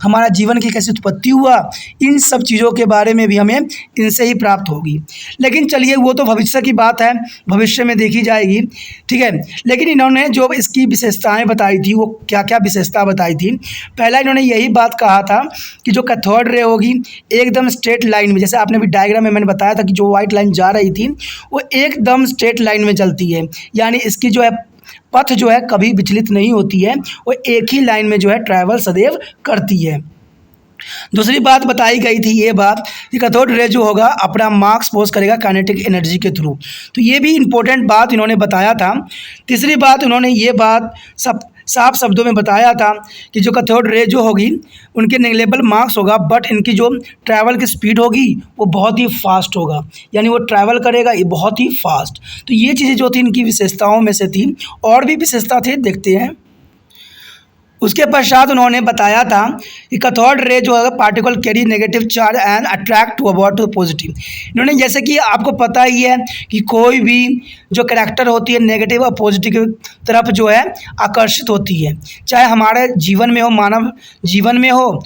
हमारा जीवन की कैसी उत्पत्ति हुआ, इन सब चीज़ों के बारे में भी हमें इनसे ही प्राप्त होगी। लेकिन चलिए वो तो भविष्य की बात है, भविष्य में देखी जाएगी। ठीक है, लेकिन इन्होंने इसकी विशेषताएं बताई थी, वो क्या क्या विशेषता बताई थी। पहला इन्होंने यही बात कहा था कि जो कैथोड रे होगी एकदम स्ट्रेट लाइन में, जैसे आपने भी डायग्राम में मैंने बताया था कि जो वाइट लाइन जा रही थी वो एकदम स्ट्रेट लाइन में चलती है, यानी इसकी पथ कभी विचलित नहीं होती है, वो एक ही लाइन में ट्रैवल सदैव करती है। दूसरी बात बताई गई थी ये बात कि कैथोड रे होगा अपना मार्क्स पोज करेगा काइनेटिक एनर्जी के थ्रू, तो ये भी इम्पोर्टेंट बात इन्होंने बताया था। तीसरी बात उन्होंने ये बात साफ शब्दों में बताया था कि जो कैथोड रे होगी उनके नेगलेबल मार्क्स होगा, बट इनकी जो ट्रैवल की स्पीड होगी वो बहुत ही फास्ट होगा, यानी वो ट्रैवल करेगा ये बहुत ही फास्ट। तो ये चीज़ें थी इनकी विशेषताओं में से थी। और भी विशेषता थे, देखते हैं। उसके पश्चात उन्होंने बताया था कि कैथोड रे है particle carry negative charge and attract to about to positive. इन्होंने जैसे कि आपको पता ही है कि कोई भी जो कैरेक्टर होती है नेगेटिव और पॉजिटिव की तरफ आकर्षित होती है, चाहे हमारे जीवन में हो, मानव जीवन में हो,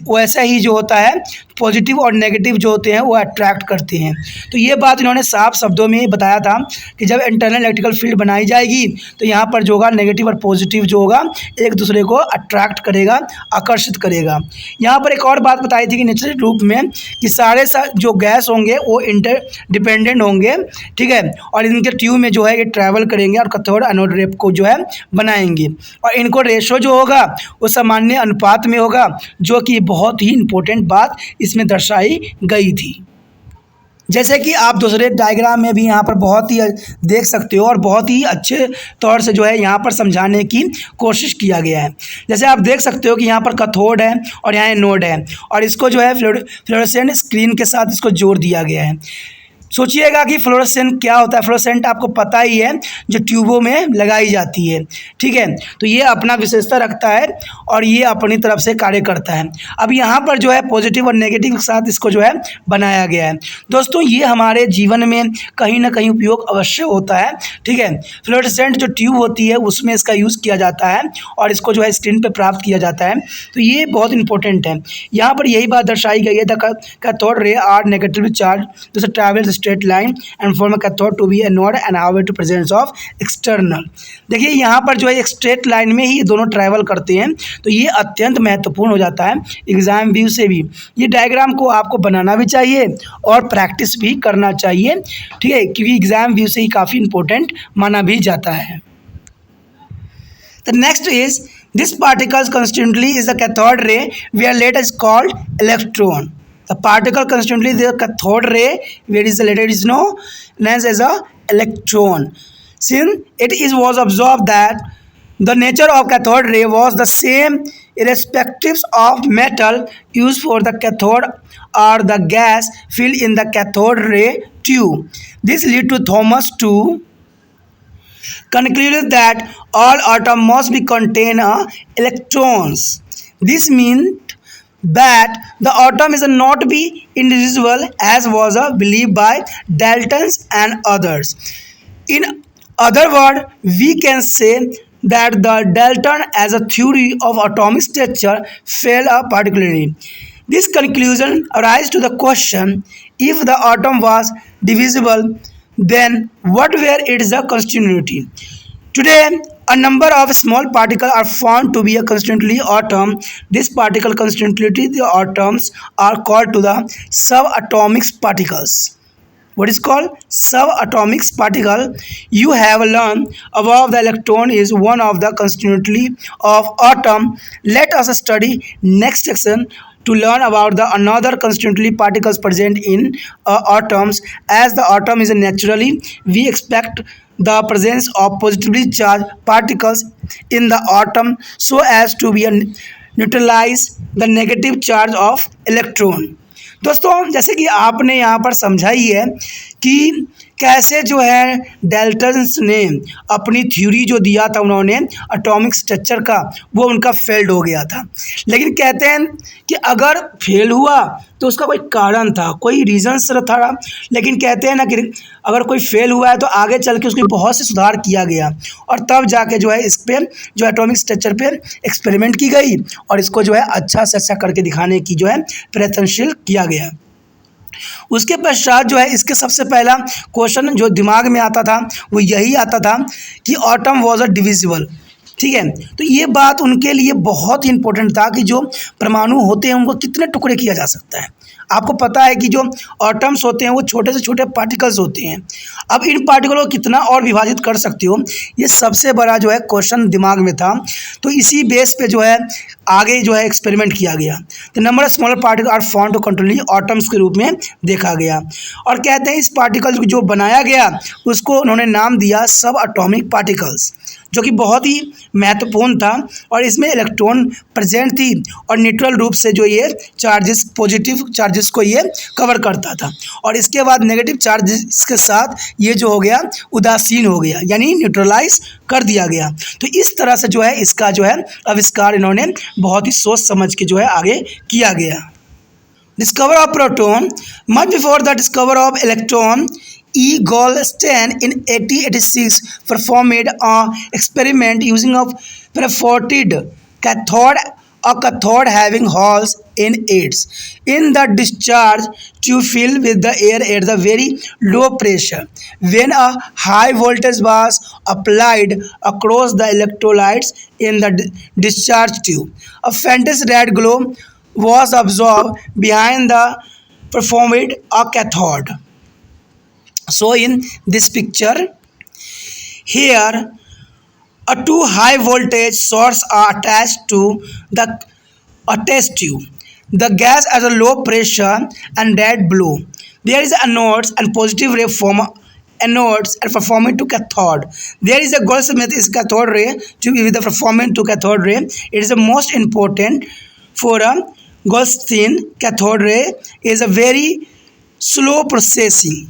वैसा ही होता है पॉजिटिव और नेगेटिव होते हैं वो अट्रैक्ट करते हैं। तो ये बात इन्होंने साफ शब्दों में बताया था कि जब इंटरनल इलेक्ट्रिकल फील्ड बनाई जाएगी तो यहाँ पर होगा नेगेटिव और पॉजिटिव होगा एक दूसरे को अट्रैक्ट करेगा, आकर्षित करेगा। यहाँ पर एक और बात बताई थी कि निश्चित रूप में कि सारे जो गैस होंगे वो इंटरडिपेंडेंट होंगे। ठीक है, और इनके ट्यूब में ये ट्रैवल करेंगे और कैथोड एनोड रे को बनाएंगे और इनको रेशो होगा वो सामान्य अनुपात में होगा, जो कि बहुत ही इंपॉर्टेंट बात इसमें दर्शाई गई थी। जैसे कि आप दूसरे डायग्राम में भी यहाँ पर बहुत ही देख सकते हो और बहुत ही अच्छे तौर से यहाँ पर समझाने की कोशिश किया गया है। जैसे आप देख सकते हो कि यहाँ पर कैथोड है और यहाँ एनोड है और इसको फ्लोरोसेंट स्क्रीन के साथ इसको जोड़ दिया गया है। सोचिएगा कि फ्लोरोसेंट क्या होता है। फ्लोरोसेंट आपको पता ही है, जो ट्यूबों में लगाई जाती है। ठीक है, तो ये अपना विशेषता रखता है और ये अपनी तरफ से कार्य करता है। अब यहाँ पर पॉजिटिव और नेगेटिव के साथ इसको बनाया गया है। दोस्तों ये हमारे जीवन में कहीं ना कहीं उपयोग अवश्य होता है। ठीक है, फ्लोरोसेंट जो ट्यूब होती है उसमें इसका यूज़ किया जाता है और इसको स्क्रीन पर प्राप्त किया जाता है। तो ये बहुत इंपॉर्टेंट है। यहाँ पर यही बात दर्शाई गई है, the cathode ray are negative charge जैसे travel straight line and form a cathode to be anode and have it presence of external। देखिए यहाँ पर जो है एक स्ट्रेट लाइन में ही ये दोनों ट्रैवल करते हैं, तो ये अत्यंत महत्वपूर्ण हो जाता है एग्जाम व्यू से भी। ये डायग्राम को आपको बनाना भी चाहिए और प्रैक्टिस भी करना चाहिए, ठीक है, क्योंकि एग्जाम व्यू से ही काफ़ी इंपॉर्टेंट माना भी जाता है। The next is this particles constituently is the cathode ray where later is called electron। The particle constituently the cathode ray where is the later is known as a electron। Since it is was observed that the nature of cathode ray was the same irrespective of metal used for the cathode or the gas filled in the cathode ray tube। This lead to Thomas to concluded that all atoms must be contain electrons। This means that the atom is not be indivisible as was believed by Dalton and others। In other words, we can say that the Dalton as a theory of atomic structure failed particularly। This conclusion arises to the question, if the atom was divisible, then what were its constituency? Today, a number of small particles are found to be a constituently atom। This particle constituently the atoms are called to the subatomic particles। What is called subatomic particle? You have learned above the electron is one of the constituently of atom। Let us study next section to learn about the another constituently particles present in atoms। As the atom is naturally, we expect the presence of positively charged particles in the atom so as to be neutralize the negative charge of electron। दोस्तों जैसे कि आपने यहाँ पर समझा ही है कि कैसे जो है डाल्टन्स ने अपनी थ्योरी जो दिया था उन्होंने एटॉमिक स्ट्रक्चर का, वो उनका फेल्ड हो गया था। लेकिन कहते हैं कि अगर फेल हुआ तो उसका कोई कारण था, कोई रीजंस था। लेकिन कहते हैं ना कि अगर कोई फेल हुआ है तो आगे चल के उसके बहुत से सुधार किया गया और तब जाके जो है इस पर जो एटॉमिक स्ट्रक्चर पे एक्सपेरिमेंट की गई और इसको जो है अच्छा से अच्छा करके दिखाने की जो है प्रयत्नशील किया गया। उसके पश्चात जो है इसके सबसे पहला क्वेश्चन जो दिमाग में आता था वो यही आता था कि एटम वाज अ डिविजिबल। ठीक है, तो ये बात उनके लिए बहुत ही इंपॉर्टेंट था कि जो परमाणु होते हैं उनको कितने टुकड़े किया जा सकता है। आपको पता है कि जो एटम्स होते हैं वो छोटे से छोटे पार्टिकल्स होते हैं। अब इन पार्टिकलों को कितना और विभाजित कर सकते हो, ये सबसे बड़ा जो है क्वेश्चन दिमाग में था। तो इसी बेस पे जो है आगे जो है एक्सपेरिमेंट किया गया। तो number of smaller particle are found to control atoms के रूप में देखा गया और कहते हैं इस पार्टिकल जो बनाया गया उसको उन्होंने नाम दिया सब एटॉमिक पार्टिकल्स, जो कि बहुत ही महत्वपूर्ण था और इसमें इलेक्ट्रॉन प्रेजेंट थी और न्यूट्रल रूप से जो ये चार्जेस पॉजिटिव चार्जेस को ये कवर करता था और इसके बाद नेगेटिव चार्जेस के साथ ये जो हो गया उदासीन हो गया, यानी न्यूट्रलाइज कर दिया गया। तो इस तरह से जो है इसका जो है आविष्कार इन्होंने बहुत ही सोच समझ के जो है आगे किया गया। Discover of proton much before the discover of electron, E. Goldstein in 1886 performed an experiment using a perforated cathode, a cathode having holes in it. In the discharge tube filled with the air at the very low pressure. When a high voltage was applied across the electrolytes in the discharge tube, a faintest red glow was observed behind the performed cathode। So in this picture here a two high voltage source are attached to the test tube. The gas at a low pressure and red blue. There is anodes and positive ray form anodes and performing to cathode. There is a Goldsmith is cathode ray to be with the performing to cathode ray. It is the most important for a Goldstein cathode ray is a very slow processing.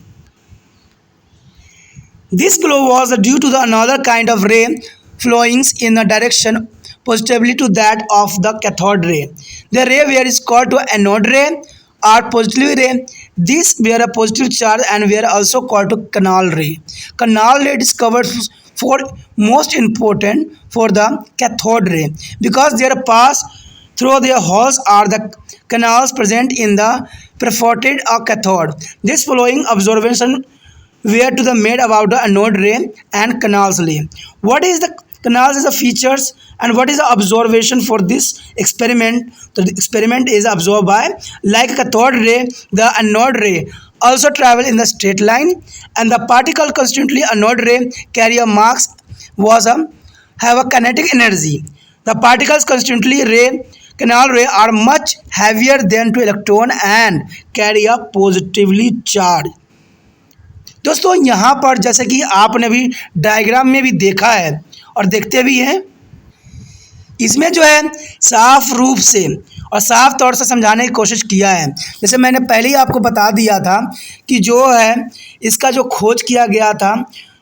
This glow was due to the another kind of ray flowing in a direction positively to that of the cathode ray. The ray where is called to anode ray or positive ray. These were a positive charge and were also called to canal ray. Canal ray discovered for most important for the cathode ray because their pass through their holes are the canals present in the perforated cathode. This following observation were to the made about the anode ray and canals ray. What is the canals is the features and what is the observation for this experiment? The experiment is observed by like cathode ray, the anode ray also travel in the straight line, and the particle constantly anode ray carry a mass was a have a kinetic energy. The particles constantly ray canal ray are much heavier than to electron and carry a positively charge. दोस्तों यहाँ पर जैसे कि आपने भी diagram में भी देखा है और देखते भी हैं, इसमें जो है साफ रूप से और साफ तौर से समझाने की कोशिश किया है। जैसे मैंने पहले ही आपको बता दिया था कि जो है इसका जो खोज किया गया था,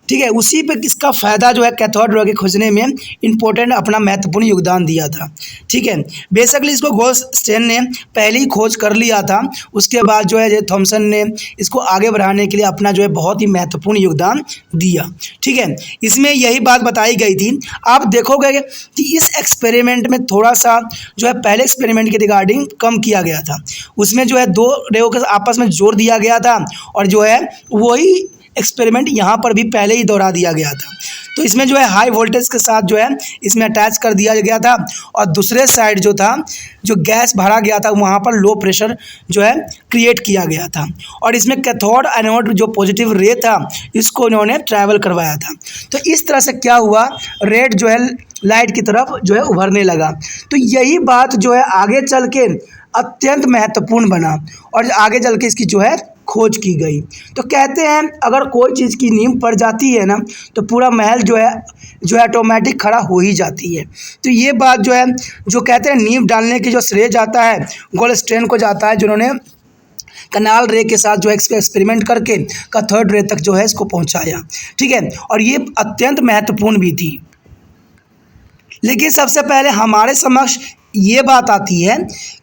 ठीक है, उसी पे इसका फ़ायदा जो है कैथोड रे के खोजने में इम्पोर्टेंट अपना महत्वपूर्ण योगदान दिया था। ठीक है, बेसिकली इसको गोल्डस्टीन ने पहले ही खोज कर लिया था, उसके बाद जो है जे थॉमसन ने इसको आगे बढ़ाने के लिए अपना जो है बहुत ही महत्वपूर्ण योगदान दिया। ठीक है, इसमें यही बात बताई गई थी। आप देखोगे कि इस एक्सपेरिमेंट में थोड़ा सा जो है पहले एक्सपेरिमेंट के रिगार्डिंग कम किया गया था, उसमें जो है दो रेओं के आपस में जोड़ दिया गया था और जो है वही एक्सपेरिमेंट यहाँ पर भी पहले ही दोहरा दिया गया था। तो इसमें जो है हाई वोल्टेज के साथ जो है इसमें अटैच कर दिया गया था और दूसरे साइड जो था जो गैस भरा गया था वहाँ पर लो प्रेशर जो है क्रिएट किया गया था और इसमें कैथोड एनोड जो पॉजिटिव रे था इसको इन्होंने ट्रैवल करवाया था। तो इस तरह से क्या हुआ, रेड जो है लाइट की तरफ जो है उभरने लगा। तो यही बात जो है आगे चल के अत्यंत महत्वपूर्ण बना और आगे चल के इसकी जो है खोज की गई। तो कहते हैं अगर कोई चीज़ की नींव पड़ जाती है ना तो पूरा महल जो है ऑटोमेटिक खड़ा हो ही जाती है। तो ये बात जो है जो कहते हैं नींव डालने की जो श्रेय जाता है गोल्डस्टीन को जाता है, जिन्होंने कनाल रे के साथ जो है एक्सपेरिमेंट करके कैथोड रे तक जो है इसको पहुंचाया। ठीक है, और ये अत्यंत महत्वपूर्ण भी थी। लेकिन सबसे पहले हमारे समक्ष ये बात आती है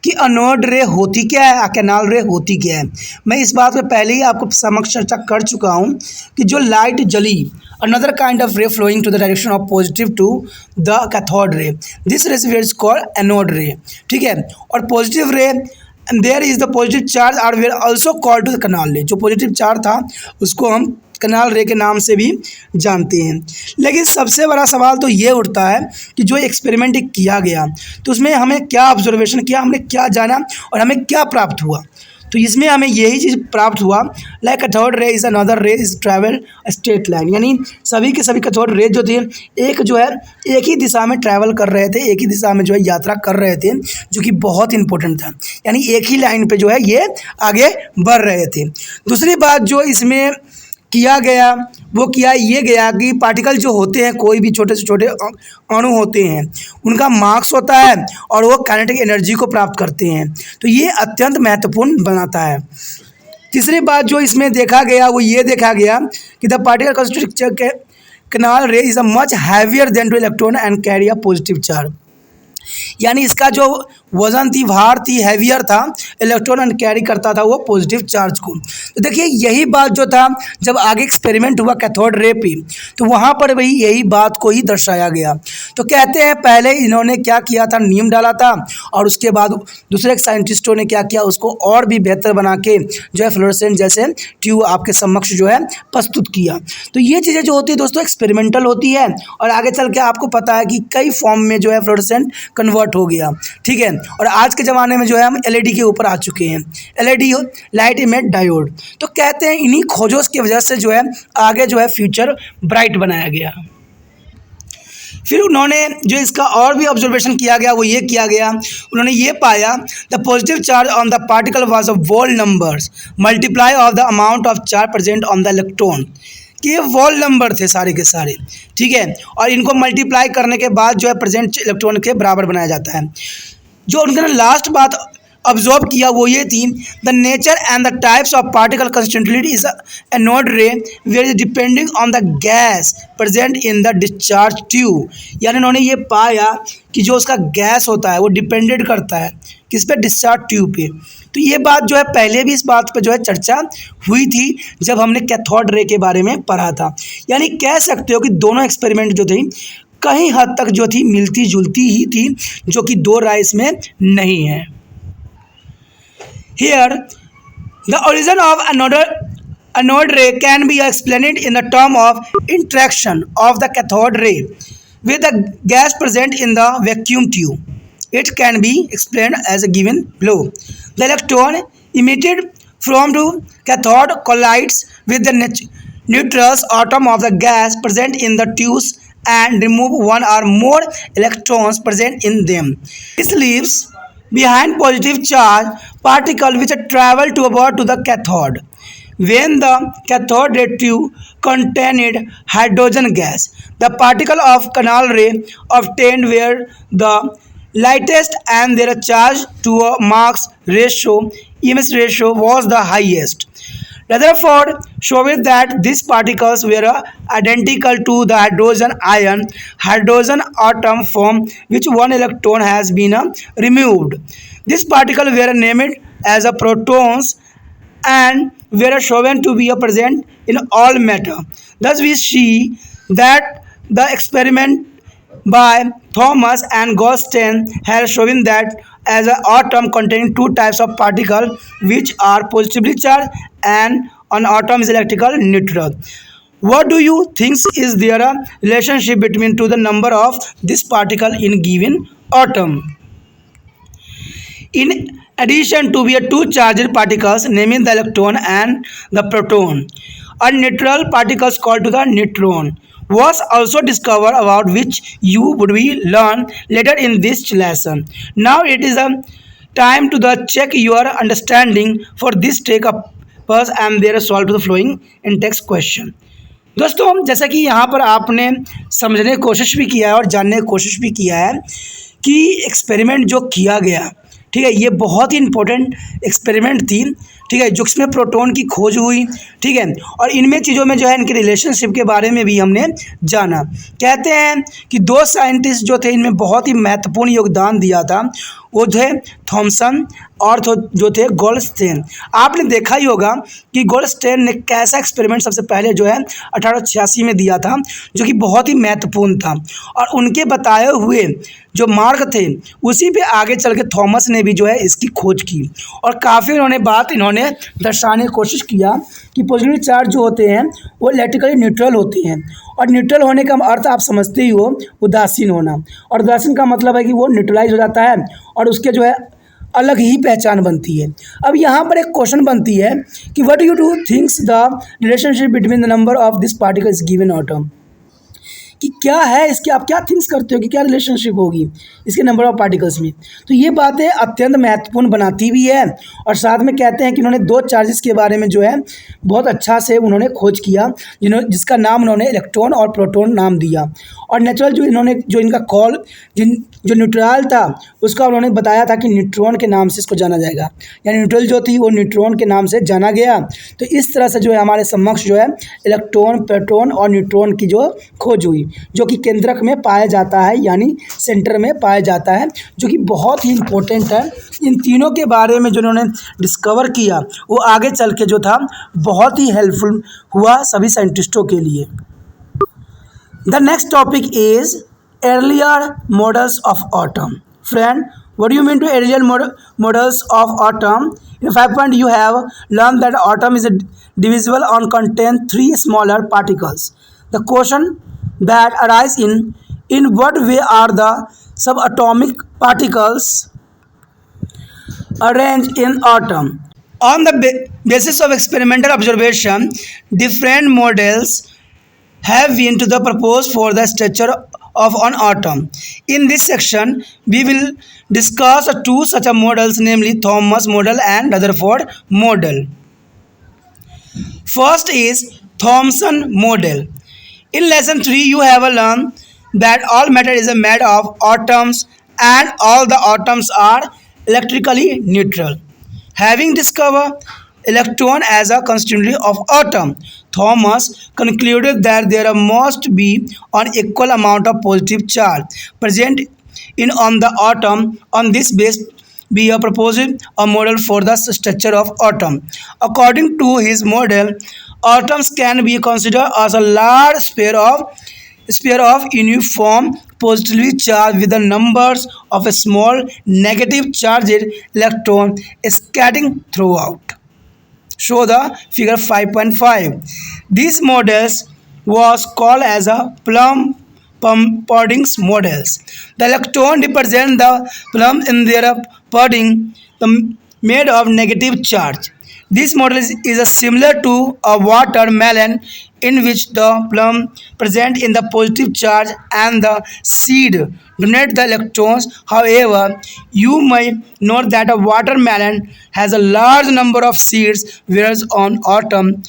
कि एनोड रे होती क्या है, कैनाल रे होती क्या है। मैं इस बात पे पहले ही आपको समक्ष चर्चा कर चुका हूँ कि जो लाइट जली another kind of ray flowing to the direction of positive to the cathode ray, this ray is called anode ray. ठीक है, और positive ray and there is the positive charge are where also called to the canal ray. जो positive charge था उसको हम canal रे के नाम से भी जानते हैं। लेकिन सबसे बड़ा सवाल तो ये उठता है कि जो एक्सपेरिमेंट किया गया तो उसमें हमें क्या ऑब्जर्वेशन किया, हमने क्या जाना और हमें क्या प्राप्त हुआ। तो इसमें हमें यही चीज़ प्राप्त हुआ, like cathode ray is another रे इज ट्रैवल स्ट्रेट लाइन, यानी सभी के सभी कैथोड रे जो थे एक जो है एक ही दिशा में ट्रैवल कर रहे थे, एक ही दिशा में जो है यात्रा कर रहे थे, जो कि बहुत इंपॉर्टेंट था। यानी एक ही लाइन पे जो है ये आगे बढ़ रहे थे। दूसरी बात जो इसमें किया गया वो किया ये गया कि पार्टिकल जो होते हैं कोई भी छोटे से छोटे अणु होते हैं उनका मास होता है और वो काइनेटिक एनर्जी को प्राप्त करते हैं। तो ये अत्यंत महत्वपूर्ण बनाता है। तीसरी बात जो इसमें देखा गया वो ये देखा गया कि द पार्टिकल कंस्ट्रक्ट कैनाल रे is a much heavier than two electron and carry a positive charge, यानी इसका जो वजन थी, भार थी, हैवियर था, इलेक्ट्रॉन एंड कैरी करता था वो पॉजिटिव चार्ज को। तो देखिए यही बात जो था जब आगे एक्सपेरिमेंट हुआ कैथोड रे पे तो वहाँ पर वही यही बात को ही दर्शाया गया। तो कहते हैं पहले इन्होंने क्या किया था, नीम डाला था और उसके बाद दूसरे साइंटिस्टों ने क्या किया, उसको और भी बेहतर बना के जो है फ्लोरेसेंट जैसे ट्यूब आपके समक्ष जो है प्रस्तुत किया। तो ये चीज़ें जो होती है दोस्तों एक्सपेरिमेंटल होती है और आगे चल के आपको पता है कि कई फॉर्म में जो है फ्लोरेसेंट कन्वर्ट हो गया। ठीक है, और आज के ज़माने में जो है हम एलईडी के ऊपर आ चुके हैं, एलईडी लाइट इमिट डायोड। तो कहते हैं इन्हीं खोजों की वजह से जो है आगे जो है फ्यूचर ब्राइट बनाया गया। फिर उन्होंने जो इसका और भी ऑब्जर्वेशन किया गया वो ये किया गया, उन्होंने ये पाया the positive charge on the particle was of whole numbers multiply of the amount of charge present on the electron, कि ये वॉल नंबर थे सारे के सारे। ठीक है, और इनको मल्टीप्लाई करने के बाद जो है प्रेजेंट इलेक्ट्रॉन के बराबर बनाया जाता है। जो उन्होंने लास्ट बात ऑब्जर्व किया वो ये थी the nature and the types of particle constituted is anode ray where is depending on the gas present in the discharge tube, यानी उन्होंने ये पाया कि जो उसका गैस होता है वो डिपेंडेड करता है किस पे, डिस्चार्ज ट्यूब पे। तो ये बात जो है पहले भी इस बात पे जो है चर्चा हुई थी जब हमने कैथोड रे के बारे में पढ़ा था। यानी कह सकते हो कि दोनों एक्सपेरिमेंट जो थे कहीं हद तक जो थी मिलती जुलती ही थी, जो कि दो राय इसमें नहीं है। Here, the origin of anode ray can be explained in the term of interaction of the cathode ray with the gas present in the vacuum tube. It can be explained as given below. The electron emitted from the cathode collides with the neutral atom of the gas present in the tubes and remove one or more electrons present in them. This leaves behind positive charge particle which travel toward to the cathode. When the cathode ray tube contained hydrogen gas, the particle of canal ray obtained were the lightest and their charge to a mass ratio, EMS ratio, was the highest. Rutherford showed that these particles were identical to the hydrogen atom from which one electron has been removed. These particles were named as protons and were shown to be present in all matter. Thus we see that the experiment by Thomas and Goldstein has shown that as an atom containing two types of particles which are positively charged and an atom is electrical neutral. What do you think is there a relationship between to the number of this particle in given atom? In addition to be two charged particles, namely the electron and the proton, a neutral particles called to the neutron was also discovered, about which you would be learn later in this lesson. Now it is a time to the check your understanding. For this take up purpose and there solve to the flowing in text question. दोस्तों जैसा कि यहाँ पर आपने समझने की कोशिश भी किया है और जानने की कोशिश भी किया है कि एक्सपेरिमेंट जो किया गया, ठीक है, ये बहुत ही इंपॉर्टेंट एक्सपेरिमेंट थी, ठीक है, जो इसमें प्रोटॉन की खोज हुई, ठीक है, और इनमें चीज़ों में जो है इनके रिलेशनशिप के बारे में भी हमने जाना। कहते हैं कि दो साइंटिस्ट जो थे इनमें बहुत ही महत्वपूर्ण योगदान दिया था, वो थे थॉमसन और जो थे गोल्डस्टेन। आपने देखा ही होगा कि गोल्डस्टेन ने कैसा एक्सपेरिमेंट सबसे पहले जो है 1886 में दिया था, जो कि बहुत ही महत्वपूर्ण था, और उनके बताए हुए जो मार्ग थे उसी पे आगे चल के थॉमस ने भी जो है इसकी खोज की, और काफ़ी इन्होंने दर्शाने की कोशिश किया कि पॉजिटिव चार्ज जो होते हैं वो इलेक्ट्रिकली न्यूट्रल होते हैं, और न्यूट्रल होने का अर्थ आप समझते ही हो, उदासीन होना, और उदासीन का मतलब है कि वो न्यूट्रलाइज हो जाता है और उसके जो है अलग ही पहचान बनती है। अब यहाँ पर एक क्वेश्चन बनती है कि what you do thinks the relationship between the number of this particles given atom, कि क्या है इसके, आप क्या थिंक्स करते हो कि क्या रिलेशनशिप होगी इसके नंबर ऑफ पार्टिकल्स में। तो ये बातें अत्यंत महत्वपूर्ण बनाती भी है, और साथ में कहते हैं कि उन्होंने दो चार्जेस के बारे में जो है बहुत अच्छा से उन्होंने खोज किया, जिसका नाम उन्होंने इलेक्ट्रॉन और प्रोटॉन नाम दिया, और नेचुरल जो इनका कॉल जो न्यूट्रल था उसका उन्होंने बताया था कि न्यूट्रॉन के नाम से इसको जाना जाएगा, यानी न्यूट्रल जो थी वो न्यूट्रॉन के नाम से जाना गया। तो इस तरह से जो है हमारे समक्ष जो है इलेक्ट्रॉन, प्रोटॉन और न्यूट्रॉन की जो खोज हुई, जो कि केंद्रक में पाया जाता है, यानी सेंटर में पाया जाता है, जो कि बहुत ही इम्पोर्टेंट है। इन तीनों के बारे में जो उन्होंने डिस्कवर किया वो आगे चल के जो था बहुत ही हेल्पफुल हुआ सभी साइंटिस्टों के लिए। The next topic is earlier models of atom. Friend, what do you mean to earlier models of atom? In 5 point you have learned that atom is divisible and contain 3 smaller particles. The question that arise in what way are the subatomic particles arranged in atom? On the basis of experimental observation, different models have been to the proposed for the structure of an atom. In this section, we will discuss two such models, namely Thomas model and Rutherford model. First is Thomson model. In lesson 3, you have learned that all matter is made of atoms and all the atoms are electrically neutral. Having discovered electron as a constituent of atom, Thomas concluded that there must be an equal amount of positive charge present on the atom. On this basis, we have proposed a model for the structure of atom. According to his model, atoms can be considered as a large pair of sphere of uniform positively charged with the numbers of a small negative charged electron scattering throughout. Show the figure 5.5. These models was called as a Plum-Podding's models. The electron represent the plum in their pudding made of negative charge. This model is a similar to a watermelon in which the plum present in the positive charge and the seed donate the electrons. However, you may note that a watermelon has a large number of seeds, whereas on atom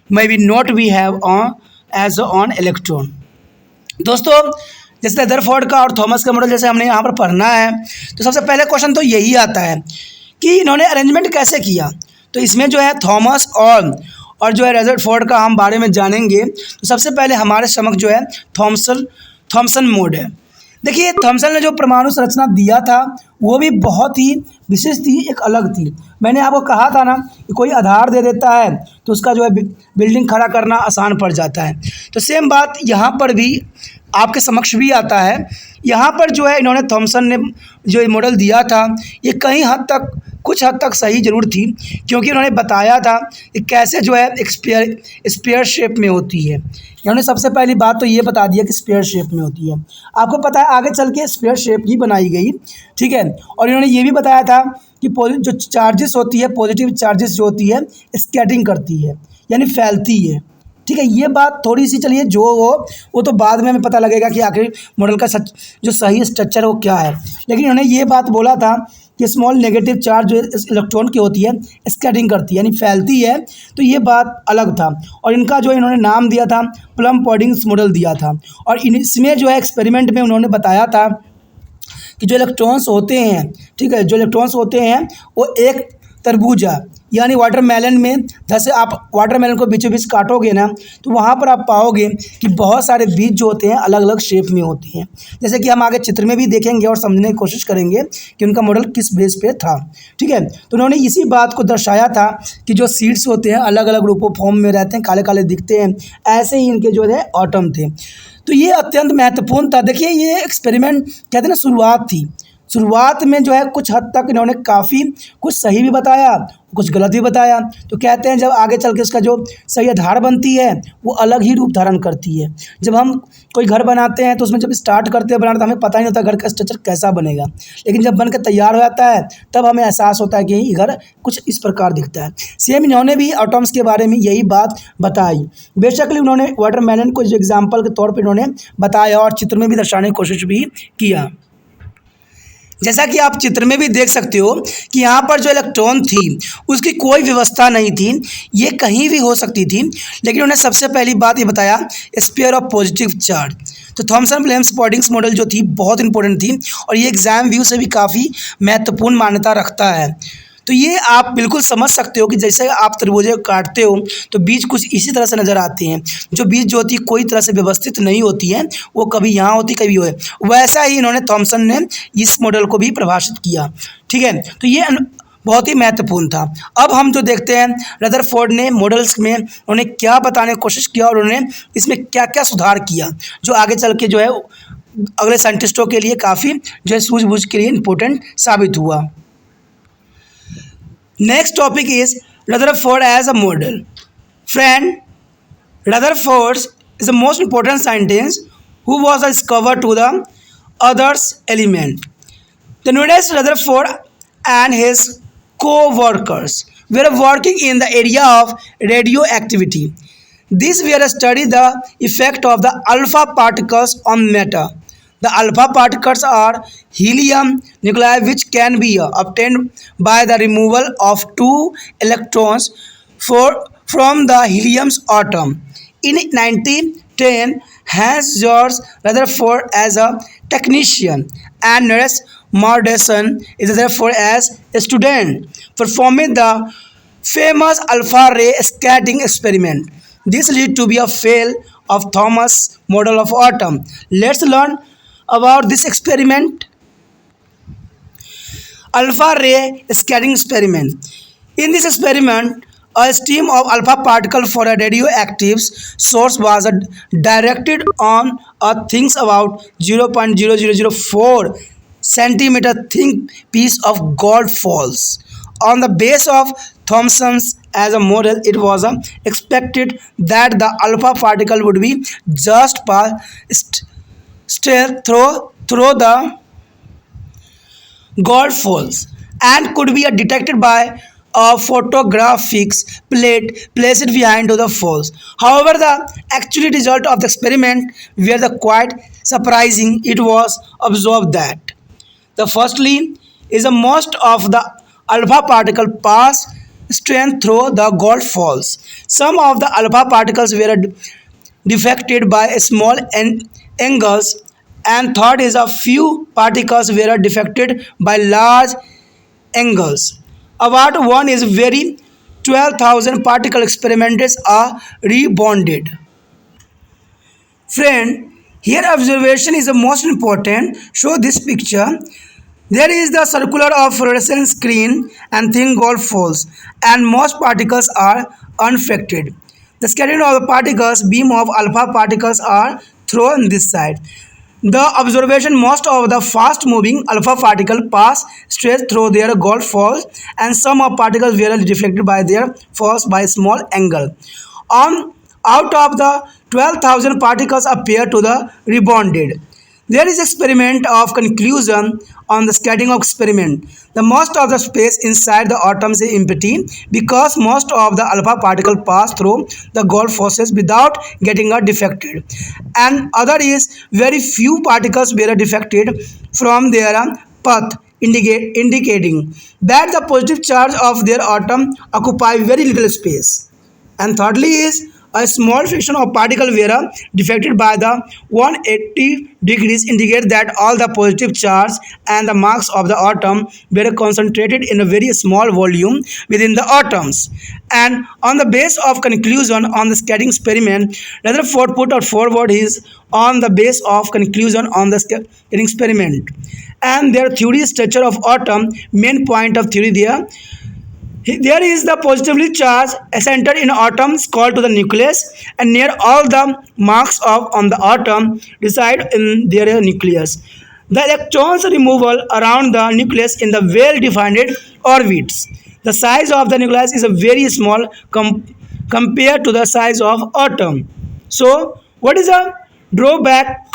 maybe not we have on as on electron. दोस्तों जैसे Rutherford का और Thomas का model जैसे हमने यहाँ पर पढ़ना है, तो सबसे पहले क्वेश्चन तो यही आता है कि इन्होंने अरेंजमेंट कैसे किया। तो इसमें जो है थॉमस और जो है रदरफोर्ड का हम बारे में जानेंगे। तो सबसे पहले हमारे समक्ष जो है थॉमसन मोड है। देखिए थॉमसन ने जो परमाणु संरचना दिया था वो भी बहुत ही विशेष थी, एक अलग थी। मैंने आपको कहा था ना कि कोई आधार दे देता है तो उसका जो है बिल्डिंग खड़ा करना आसान पड़ जाता है। तो सेम बात यहाँ पर भी आपके समक्ष भी आता है। यहाँ पर जो है इन्होंने थॉमसन ने जो ये मॉडल दिया था ये कहीं हद तक कुछ हद तक सही ज़रूर थी, क्योंकि उन्होंने बताया था कि कैसे जो है एक स्पेयर शेप में होती है। इन्होंने सबसे पहली बात तो ये बता दिया कि स्पेयर शेप में होती है। आपको पता है आगे चल के स्पेयर शेप ही बनाई गई, ठीक है। और इन्होंने ये भी बताया था कि जो चार्जेस होती है, पॉजिटिव चार्जेस जो होती है स्कैटरिंग करती है यानी फैलती है, ठीक है। ये बात थोड़ी सी चलिए जो वो तो बाद में हमें पता लगेगा कि आखिर मॉडल का जो सही स्ट्रक्चर है वो क्या है। लेकिन इन्होंने ये बात बोला था कि स्मॉल नेगेटिव चार्ज जो इलेक्ट्रॉन की होती है स्कैटरिंग करती है यानी फैलती है। तो ये बात अलग था और इनका जो इन्होंने नाम दिया था प्लम-पॉडिंग्स मॉडल दिया था। और इसमें जो है एक्सपेरिमेंट में उन्होंने बताया था कि जो इलेक्ट्रॉन्स होते हैं, ठीक है, जो इलेक्ट्रॉन्स होते हैं वो एक तरबूजा यानी वाटरमेलन में, जैसे आप वाटरमेलन को बीचों बीच काटोगे ना तो वहाँ पर आप पाओगे कि बहुत सारे बीज जो होते हैं अलग अलग शेप में होती हैं। जैसे कि हम आगे चित्र में भी देखेंगे और समझने की कोशिश करेंगे कि उनका मॉडल किस बेस पे था, ठीक है। तो उन्होंने इसी बात को दर्शाया था कि जो सीड्स होते हैं अलग अलग रूपों फॉर्म में रहते हैं, काले काले दिखते हैं, ऐसे ही इनके जो है एटम थे। तो ये अत्यंत महत्वपूर्ण था। देखिए ये एक्सपेरिमेंट कहते हैं ना शुरुआत थी। शुरुआत में जो है कुछ हद तक इन्होंने काफ़ी कुछ सही भी बताया, कुछ गलत भी बताया। तो कहते हैं जब आगे चल के उसका जो सही आधार बनती है वो अलग ही रूप धारण करती है। जब हम कोई घर बनाते हैं तो उसमें जब स्टार्ट करते हैं बनाना तो हमें पता ही नहीं होता घर का स्ट्रक्चर कैसा बनेगा, लेकिन जब बन के तैयार हो जाता है तब हमें एहसास होता है कि ये घर कुछ इस प्रकार दिखता है। सेम इन्होंने भी एटम्स के बारे में यही बात बताई। बेशक उन्होंने वाटरमेलन को जो एग्जाम्पल के तौर पर इन्होंने बताया और चित्र में भी दर्शाने की कोशिश भी किया। जैसा कि आप चित्र में भी देख सकते हो कि यहाँ पर जो इलेक्ट्रॉन थी उसकी कोई व्यवस्था नहीं थी, ये कहीं भी हो सकती थी। लेकिन उन्होंने सबसे पहली बात ये बताया स्पेयर ऑफ पॉजिटिव चार्ज। तो थॉमसन प्लम-पॉडिंग्स मॉडल जो थी बहुत इंपॉर्टेंट थी और ये एग्जाम व्यू से भी काफ़ी महत्वपूर्ण मान्यता रखता है। तो ये आप बिल्कुल समझ सकते हो कि जैसे आप तरबूजे को काटते हो तो बीज कुछ इसी तरह से नज़र आते हैं। जो बीज जो होती है कोई तरह से व्यवस्थित नहीं होती है, वो कभी यहाँ होती कभी वो है। वैसा ही इन्होंने थॉमसन ने इस मॉडल को भी परिभाषित किया, ठीक है। तो ये बहुत ही महत्वपूर्ण था। अब हम जो देखते हैं रदरफोर्ड ने मॉडल्स में उन्होंने क्या बताने की कोशिश किया और उन्होंने इसमें क्या क्या सुधार किया जो आगे चल के जो है अगले साइंटिस्टों के लिए काफ़ी जो है सूझबूझ के लिए इम्पोर्टेंट साबित हुआ। Next topic is Rutherford as a model. Friend, Rutherford is the most important scientist who was a discoverer to the others element. The nowadays Rutherford and his co-workers were working in the area of radioactivity. These were to study the effect of the alpha particles on matter. The alpha particles are helium nuclei which can be obtained by the removal of two electrons from the helium's atom. In 1910, Hans Georg Rutherford as a technician and Niels Mordausen is Rutherford as a student performing the famous alpha ray scattering experiment. This led to be a fail of Thomas' model of atom. Let's learn about this experiment. Alpha ray scattering experiment. In this experiment, A stream of alpha particle for a radioactive source was directed on a things about 0.0004 centimeter thin piece of gold falls. On the base of Thomson's as a model, it was expected that the alpha particle would be just pass through the gold falls and could be detected by a photographic plate placed behind to the falls. However, the actual result of the experiment were the quite surprising. It was observed that the firstly is the most of the alpha particle pass straight through the gold falls. Some of the alpha particles were deflected by small angles, and third is a few particles were deflected by large angles. About one is very 12,000 particle experiments are rebounded. Friend, here observation is the most important. Show this picture. There is the circular of fluorescent screen and thin gold falls, and most particles are unaffected. The scattering of the particles, beam of alpha particles are thrown on this side. The observation most of the fast moving alpha particle pass straight through their gold falls, and some of particles were deflected by their falls by small angle. On out of the 12,000 particles appear to the rebounded. There is experiment of conclusion on the scattering of experiment. The most of the space inside the atom is empty because most of the alpha particle pass through the gold forces without getting deflected, and other is very few particles were deflected from their path, indicating that the positive charge of their atom occupy very little space. And thirdly is a small fraction of particle were deflected by the 180 degrees, indicate that all the positive charge and the mass of the atom were concentrated in a very small volume within the atoms. And on the base of conclusion on the scattering experiment, Rutherford put forward his on the base of conclusion on the scattering experiment and their theory structure of atom. Main point of theory there is the positively charged centered in atoms called to the nucleus, and near all the marks of on the atom reside in their nucleus. The electrons removal around the nucleus in the well-defined orbits. The size of the nucleus is a very small compared to the size of atom. So, what is a drawback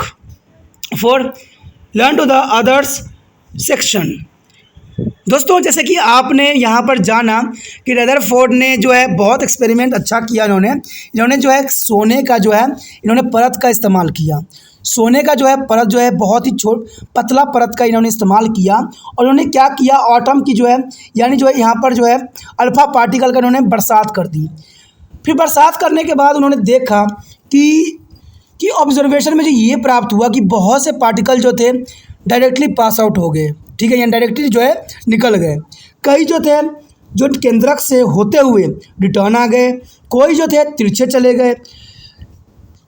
for learn to the others section? दोस्तों, जैसे कि आपने यहाँ पर जाना कि Rutherford ने जो है बहुत एक्सपेरिमेंट अच्छा किया। इन्होंने जो है सोने का जो है इन्होंने परत का इस्तेमाल किया। सोने का जो है परत जो है बहुत ही पतला परत का इन्होंने इस्तेमाल किया, और उन्होंने क्या किया, एटम की जो है यानी जो है यहाँ पर जो है अल्फ़ा पार्टिकल का इन्होंने बरसात कर दी। फिर बरसात करने के बाद उन्होंने देखा कि ऑब्जर्वेशन में जो ये प्राप्त हुआ कि बहुत से पार्टिकल जो थे डायरेक्टली पास आउट हो गए, ठीक है, यानी डायरेक्टली जो है निकल गए। कई जो थे जो केंद्रक से होते हुए रिटर्न आ गए, कोई जो थे तिरछे चले गए।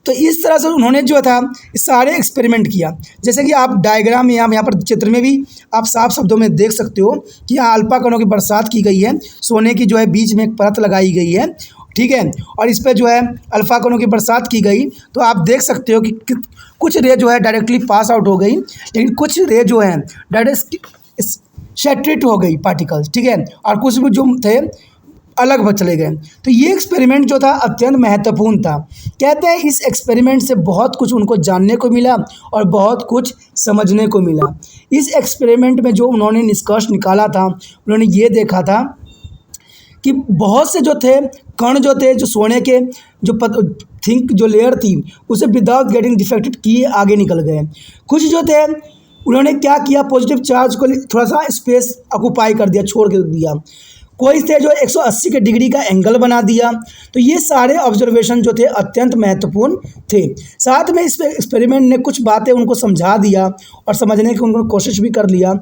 तो इस तरह से उन्होंने जो था सारे एक्सपेरिमेंट किया। जैसे कि आप डायग्राम में यहाँ पर चित्र में भी आप साफ शब्दों में देख सकते हो कि यहाँ अल्फा कणों की बरसात की गई है, सोने की जो है बीच में एक परत लगाई गई है, ठीक है, और इस पर जो है अल्फ़ा कणों की बरसात की गई। तो आप देख सकते हो कि कुछ रे जो है डायरेक्टली पास आउट हो गई, लेकिन कुछ रे जो है डायरेक्ट सैचुरेट हो गई पार्टिकल्स, ठीक है, और कुछ भी जो थे अलग चले गए। तो ये एक्सपेरिमेंट जो था अत्यंत महत्वपूर्ण था। कहते हैं इस एक्सपेरिमेंट से बहुत कुछ उनको जानने को मिला और बहुत कुछ समझने को मिला। इस एक्सपेरिमेंट में जो उन्होंने निष्कर्ष निकाला था, उन्होंने ये देखा था कि बहुत से जो थे कण जो थे जो सोने के जो थिंक जो लेयर थी उसे विदाउट गेटिंग डिफेक्टेड किए आगे निकल गए। कुछ जो थे उन्होंने क्या किया, पॉजिटिव चार्ज को थोड़ा सा स्पेस ऑक्यूपाई कर दिया, छोड़ कर दिया। कोई थे जो 180 के डिग्री का एंगल बना दिया। तो ये सारे ऑब्जर्वेशन जो थे अत्यंत महत्वपूर्ण थे। साथ में इस एक्सपेरिमेंट ने कुछ बातें उनको समझा दिया और समझने की उनको कोशिश भी कर लिया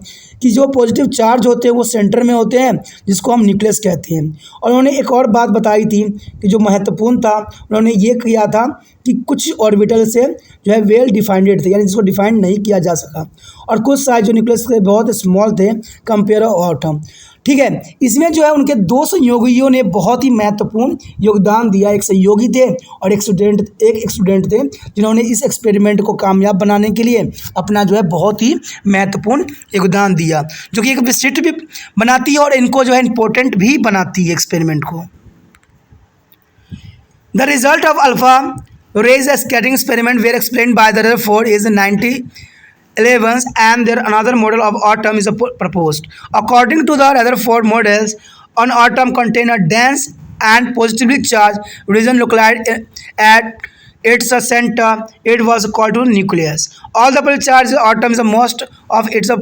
कि जो पॉजिटिव चार्ज होते हैं वो सेंटर में होते हैं, जिसको हम न्यूक्लियस कहते हैं। और उन्होंने एक और बात बताई थी कि जो महत्वपूर्ण था, उन्होंने ये किया था कि कुछ ऑर्बिटल से जो है वेल डिफाइंड थे, यानी जिसको डिफाइंड नहीं किया जा सका, और कुछ साइज जो न्यूक्लियस के बहुत स्मॉल थे कंपेयर एटम। ठीक है, इसमें जो है उनके दो सहयोगियों ने बहुत ही महत्वपूर्ण योगदान दिया। एक सहयोगी थे और एक स्टूडेंट थे, जिन्होंने इस एक्सपेरिमेंट को कामयाब बनाने के लिए अपना जो है बहुत ही महत्वपूर्ण योगदान दिया, जो कि एक विशिष्ट भी बनाती है और इनको जो है इम्पोर्टेंट भी बनाती है एक्सपेरिमेंट को। The result of alpha rays scattering experiment were explained by the Rutherford is 1911 and there another model of atom is proposed. According to the Rutherford models, an atom contains a dense and positively charged region located at its center. It was called to nucleus. All the positively charged atoms, most of its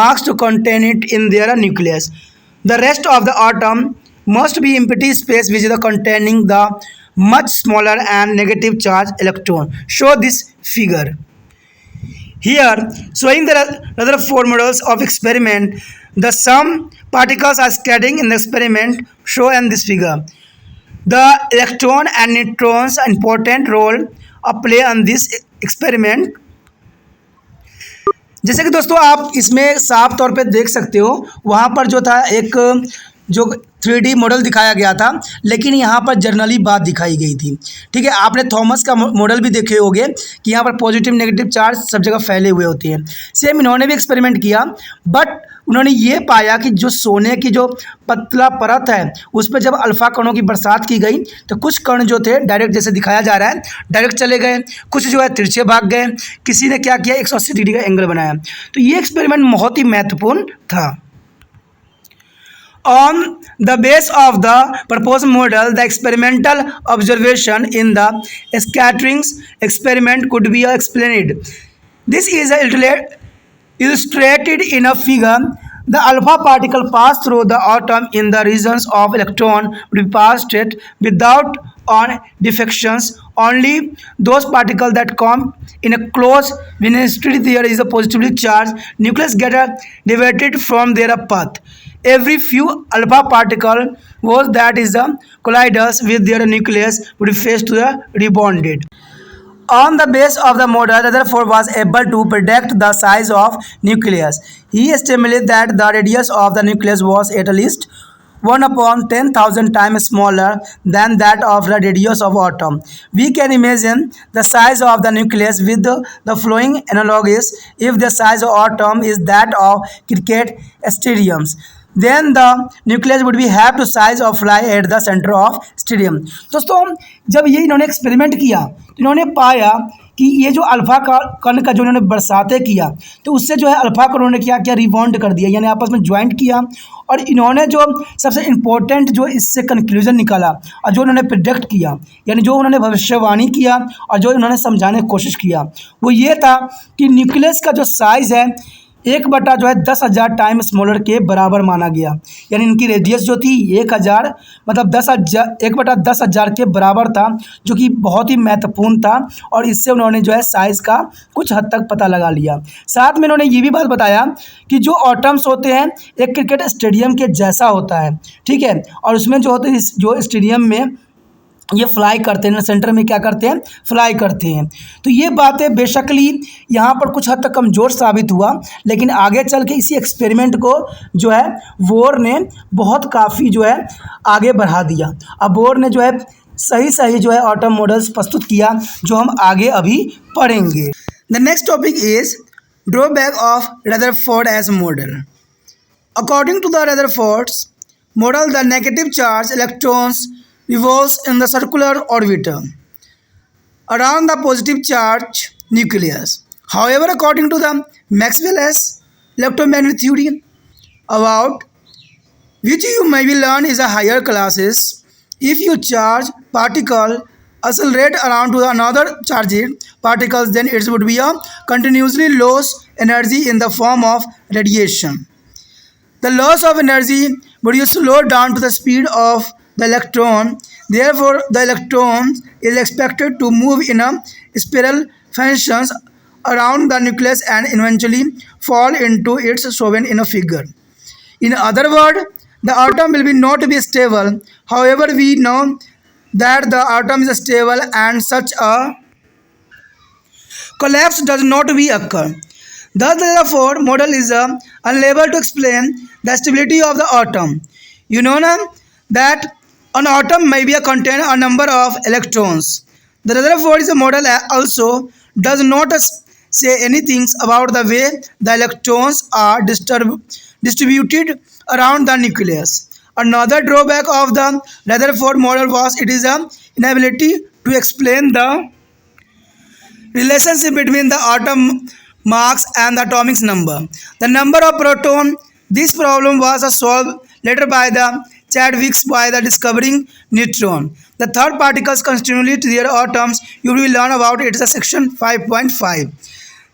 mass to contain it in their nucleus. The rest of the atom must be empty space which is containing the much smaller and negative charged electron. Show this figure. Here, showing the Rutherford models of experiment, the some particles are scattering in the experiment shown in this figure. The electron and neutrons important role play on this experiment. जैसे कि दोस्तों आप इसमें साफ तौर पे देख सकते हो, वहाँ पर जो था एक जो 3D मॉडल दिखाया गया था, लेकिन यहाँ पर जर्नली बात दिखाई गई थी। ठीक है, आपने थॉमस का मॉडल भी देखे होंगे कि यहाँ पर पॉजिटिव नेगेटिव चार्ज सब जगह फैले हुए होते हैं। सेम इन्होंने भी एक्सपेरिमेंट किया, बट उन्होंने ये पाया कि जो सोने की जो पतला परत है उस पर जब अल्फ़ा कणों की बरसात की गई तो कुछ कण जो थे डायरेक्ट, जैसे दिखाया जा रहा है, डायरेक्ट चले गए, कुछ जो है तिरछे भाग गए, किसी ने क्या किया 180 डिग्री का एंगल बनाया। तो ये एक्सपेरिमेंट बहुत ही महत्वपूर्ण था। On the base of the proposed model, the experimental observation in the scattering experiment could be explained. This is illustrated in a figure. The alpha particle pass through the atom in the regions of electron would be passed straight without on deflections. Only those particles that come in a close vicinity there is a positively charged nucleus get diverted from their path. Every few alpha particle was that is the colliders with their nucleus would be faced to the rebonded. On the base of the model, Rutherford was able to predict the size of nucleus. He estimated that the radius of the nucleus was at least 1/10,000 times smaller than that of the radius of atom. We can imagine the size of the nucleus with the following analogies. If the size of atom is that of cricket stadiums, then the nucleus would be half the size of fly at the center of stadium. दोस्तों जब ये इन्होंने experiment किया तो इन्होंने पाया कि ये जो अल्फा का कण का जो इन्होंने बरसाते किया तो उससे जो है अल्फा को उन्होंने क्या किया, रिबॉन्ड कर दिया, यानी आपस में ज्वाइंट किया। और इन्होंने जो सबसे इम्पोर्टेंट जो इससे कंक्लूजन निकाला और जो उन्होंने प्रिडिक्ट किया, यानी जो उन्होंने भविष्यवाणी किया और जो उन्होंने समझाने की कोशिश किया, वो ये था कि न्यूक्लियस का जो साइज़ है 1/10 जो है 10,000 टाइम स्मॉलर के बराबर माना गया। यानी इनकी रेडियस जो थी 1000 मतलब 10,000 1/10,000 के बराबर था, जो कि बहुत ही महत्वपूर्ण था। और इससे उन्होंने जो है साइज़ का कुछ हद तक पता लगा लिया। साथ में उन्होंने ये भी बात बताया कि जो एटम्स होते हैं एक क्रिकेट स्टेडियम के जैसा होता है, ठीक है, और उसमें जो होते हैं जो स्टेडियम में ये फ्लाई करते हैं, सेंटर में क्या करते हैं, फ्लाई करते हैं। तो ये बातें बेशकली यहाँ पर कुछ हद तक कमज़ोर साबित हुआ, लेकिन आगे चल के इसी एक्सपेरिमेंट को जो है बोर ने बहुत काफ़ी जो है आगे बढ़ा दिया। अब बोर ने जो है सही जो है एटम मॉडल्स प्रस्तुत किया, जो हम आगे अभी पढ़ेंगे। The next topic is drawback of Rutherford's model. According to the Rutherford's model, the negative charge electrons revolves in the circular orbit around the positive charge nucleus. However, according to the Maxwell's electromagnetic theory, about which you may be learned is a higher classes, if you charge particle accelerate around to another charged particles, then it would be a continuously loss energy in the form of radiation. The loss of energy would you slow down to the speed of the electron. Therefore, the electron is expected to move in a spiral fashion around the nucleus and eventually fall into its shown in a figure. In other words, the atom will be not be stable. However, we know that the atom is stable and such a collapse does not be occur. Thus, the Rutherford model is unable to explain the stability of the atom. You know now that an atom may be contain a number of electrons. The Rutherford model also does not say anything about the way the electrons are distributed around the nucleus. Another drawback of the Rutherford model was its inability to explain the relationship between the atom mass and the atomic number. The number of proton. This problem was solved later by the Chadwick by the discovering neutron. The third particles constitute their atoms. You will learn about it in section 5.5.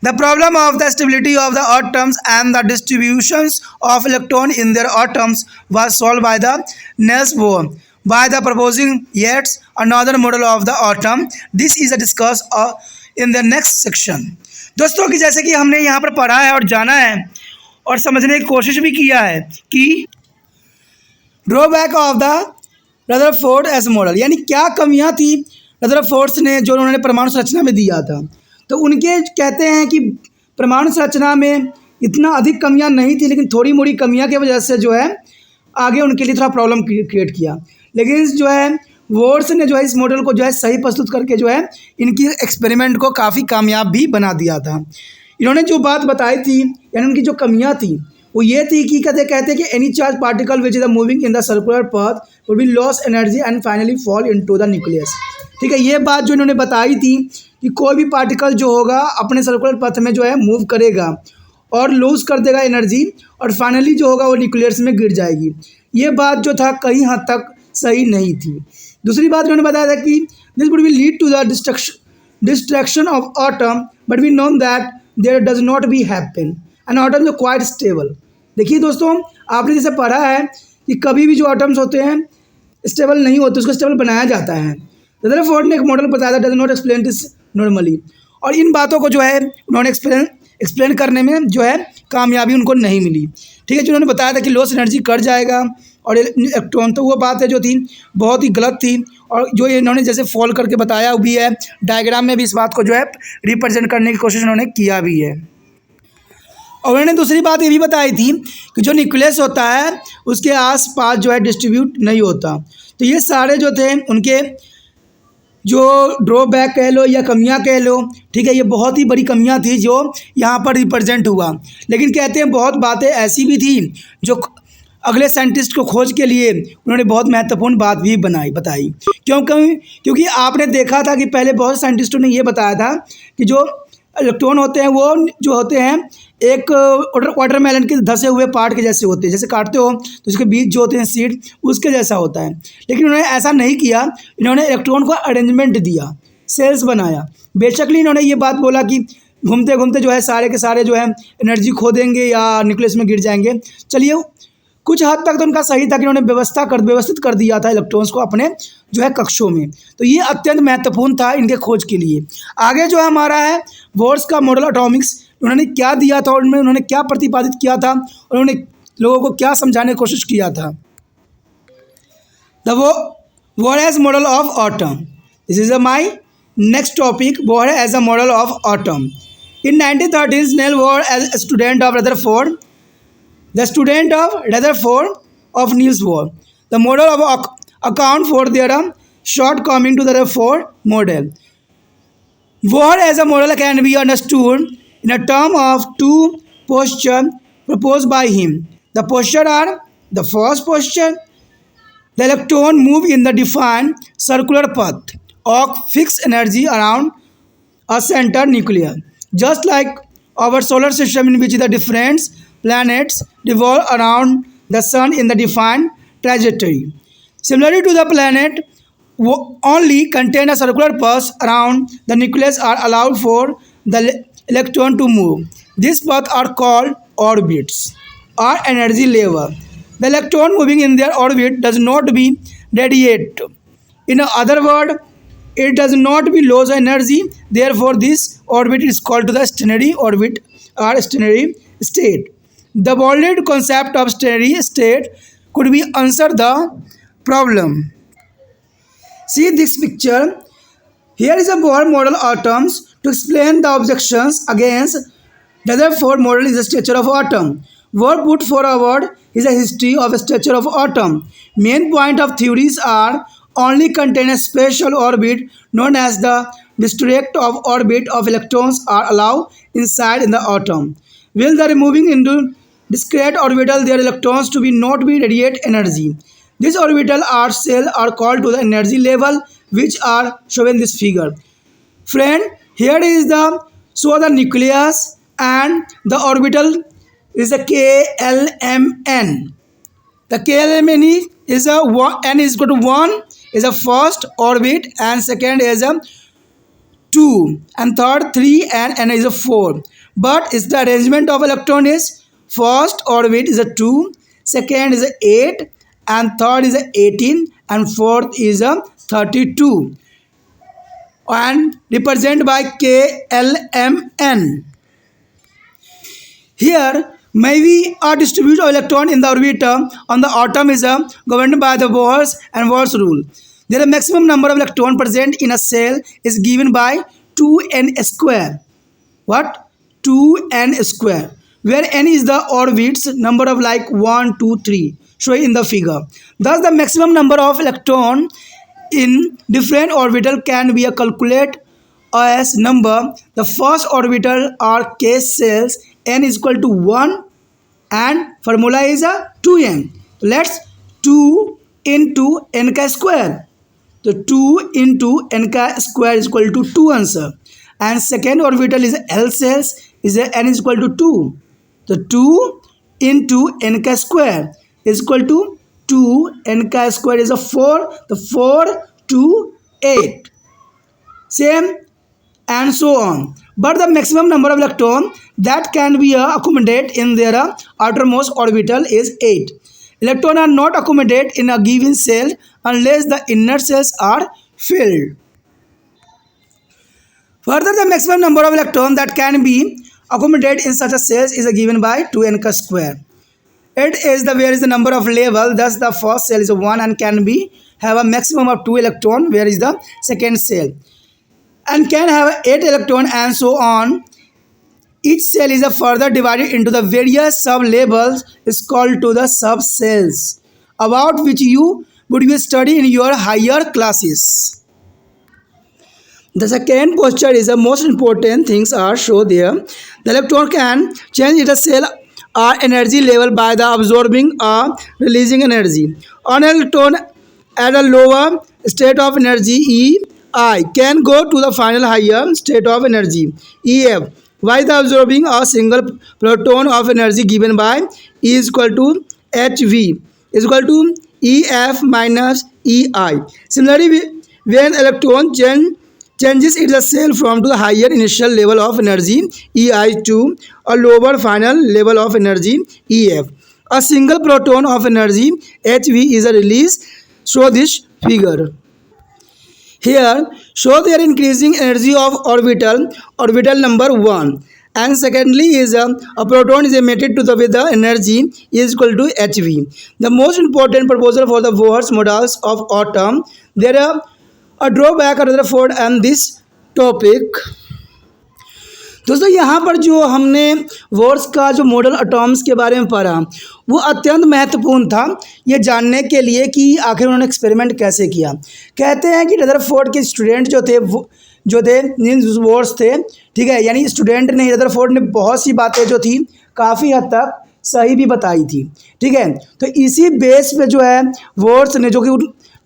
The problem of the stability of the atoms and the distributions of electrons in their atoms was solved by the Niels Bohr by the proposing yet another model of the atom. This is discussed in the next section. दोस्तों कि जैसे कि हमने यहाँ पर पढ़ा है और जाना है और समझने की कोशिश भी किया है कि drawback of the Rutherford S model, यानी क्या कमियाँ थी रदरफोर्ड ने जो उन्होंने परमाणु संरचना में दिया था। तो उनके कहते हैं कि परमाणु संरचना में इतना अधिक कमियां नहीं थी, लेकिन थोड़ी मोड़ी कमियां की वजह से जो है आगे उनके लिए थोड़ा प्रॉब्लम क्रिएट किया। लेकिन जो है वोर्स ने जो है इस मॉडल को जो है सही प्रस्तुत करके जो है इनकी एक्सपेरिमेंट को काफ़ी कामयाब भी बना दिया था। इन्होंने जो बात बताई थी यानी उनकी जो कमियाँ थी वो ये थी कि कहते कि any charge particle which is moving in the circular path will be loss energy and finally fall into the nucleus. ठीक है, ये बात जो इन्होंने बताई थी कि कोई भी पार्टिकल जो होगा अपने सर्कुलर पथ में जो है मूव करेगा और लूज कर देगा एनर्जी और फाइनली जो होगा वो न्यूक्लियस में गिर जाएगी। ये बात जो था कई हद तक सही नहीं थी। दूसरी बात उन्होंने बताया था कि this would be lead to the destruction of atom but we know that there does not be happen and atoms are quite stable. देखिए दोस्तों, आपने जैसे पढ़ा है कि कभी भी जो एटम्स होते हैं स्टेबल नहीं होते, उसको स्टेबल बनाया जाता है। रदरफोर्ड ने एक मॉडल बताया था does not explain this normally, और इन बातों को जो है उन्होंने एक्सप्लेन करने में जो है कामयाबी उनको नहीं मिली। ठीक है, जो उन्होंने बताया था कि लॉस एनर्जी कट जाएगा और इलेक्ट्रॉन, तो वो बात है जो थी बहुत ही गलत थी और जो इन्होंने जैसे फॉल करके बताया भी है, डायग्राम में भी इस बात को जो है रिप्रेजेंट करने की कोशिश उन्होंने किया भी है। और उन्होंने दूसरी बात ये भी बताई थी कि जो न्यूक्लियस होता है उसके आसपास जो है डिस्ट्रीब्यूट नहीं होता। तो ये सारे जो थे उनके जो ड्रॉबैक कह लो या कमियां कह लो, ठीक है, ये बहुत ही बड़ी कमियां थी जो यहाँ पर रिप्रेजेंट हुआ। लेकिन कहते हैं बहुत बातें ऐसी भी थी जो अगले साइंटिस्ट को खोज के लिए उन्होंने बहुत महत्वपूर्ण बात भी बताई। क्योंकि आपने देखा था कि पहले बहुत साइंटिस्टों ने ये बताया था कि जो इलेक्ट्रॉन होते हैं वो जो होते हैं एक वाटरमेलन के धसे हुए पार्ट के जैसे होते हैं, जैसे काटते हो तो उसके बीच जो होते हैं सीड उसके जैसा होता है। लेकिन उन्होंने ऐसा नहीं किया, इन्होंने इलेक्ट्रॉन को अरेंजमेंट दिया, सेल्स बनाया। बेशकली इन्होंने ये बात बोला कि घूमते घूमते जो है सारे के सारे जो है एनर्जी खो देंगे या न्यूक्लियस में गिर जाएंगे। चलिए, कुछ हद तक तो उनका सही था कि उन्होंने व्यवस्थित कर दिया था इलेक्ट्रॉन्स को अपने जो है कक्षों में, तो ये अत्यंत महत्वपूर्ण था इनके खोज के लिए। आगे जो हमारा है बोर्स का मॉडल एटॉमिक्स, उन्होंने क्या दिया था और उन्होंने क्या प्रतिपादित किया था, उन्होंने लोगों को क्या समझाने की कोशिश किया था। The Bohr's model of atom, this is my next topic, Bohr's a model of atom. In 1930 Niels Bohr's student of Rutherford, the student of Rutherford of Niels Bohr. The model of account for their shortcoming to the Rutherford model. Bohr as a model can be understood in a term of two postures proposed by him. The postures are: the first posture, the electron move in the defined circular path of fixed energy around a center nucleus, just like our solar system, in which the different planets revolve around the sun in the defined trajectory. Similarly to the planet, only contain a circular path around the nucleus are allowed for the electron to move. These paths are called orbits or energy level. The electron moving in their orbit does not be radiate. In other words, it does not be lose energy, therefore this orbit is called to the stationary orbit or stationary state. The bolded concept of stationary state could be answer the problem. See this picture. Here is a Bohr model atoms to explain the objections against Rutherford model is the structure of atom. Bohr put forward is a history of structure of atom. Main point of theories are only contain a special orbit known as the distinct of orbit of electrons are allowed inside in the atom. While the removing into discrete orbital their electrons to be not be radiate energy. This orbital or cell are called to the energy level which are shown in this figure. Friend, here is the the nucleus and the orbital is a KLMN. The KLMN is a n is equal to 1 is a first orbit and second is a 2 and third 3 and n is a 4. But is the arrangement of electron is first orbit is a 2, second is a 8 and third is a 18 and fourth is a 32 and represented by KLMN. Here maybe a distribution of electron in the orbiter on the atom is governed by the Bohr's and Wolf's rule. The maximum number of electrons present in a cell is given by 2n square. What? 2n square, where n is the orbits number of like 1, 2, 3 shown in the figure. Thus the maximum number of electron in different orbital can be calculated as number. The first orbital are case cells n is equal to 1 and formula is a 2n. Let's 2 into n square. So 2 into n square is equal to 2 answer. And second orbital is L cells is a n is equal to 2. So 2 into n square is equal to 2 n square is a 4. The 4 to 8. Same and so on. But the maximum number of electrons that can be accommodated in their outermost orbital is 8. Electrons are not accommodated in a given cell unless the inner cells are filled. Further, the maximum number of electrons that can be accommodated in such a cells is given by 2n square. It is the where is the number of level, thus the first cell is 1 and can be have a maximum of 2 electron, where is the second cell and can have 8 electron and so on. Each cell is further divided into the various sub-levels is called to the sub-cells, about which you would be study in your higher classes. The second posture is the most important things are shown there. The electron can change its cell or energy level by the absorbing or releasing energy. An electron at a lower state of energy EI can go to the final higher state of energy EF, while the absorbing a single proton of energy given by E is equal to HV is equal to EF minus EI. Similarly, when electron changes its cell from to the higher initial level of energy EI to a lower final level of energy EF, a single proton of energy HV is released. Show this figure. Here show their increasing energy of orbital number 1 and secondly is a proton is emitted to the with the energy is equal to HV. The most important proposal for the Bohr's models of atom. There are a drawback at Rutherford and this topic. दोस्तों यहाँ पर जो हमने bourse का जो model atoms के बारे में पढ़ा वो अत्यंत महत्वपूर्ण था ये जानने के लिए कि आखिर उन्होंने एक्सपेरिमेंट कैसे किया। कहते हैं कि रदरफोर्ड के स्टूडेंट जो थे नील्स बोर्स थे, ठीक है, यानी स्टूडेंट नहीं, रदरफोर्ड ने बहुत सी बातें जो थी काफ़ी हद तक सही भी बताई थी, ठीक है। तो इसी बेस पे जो है बोर्स ने जो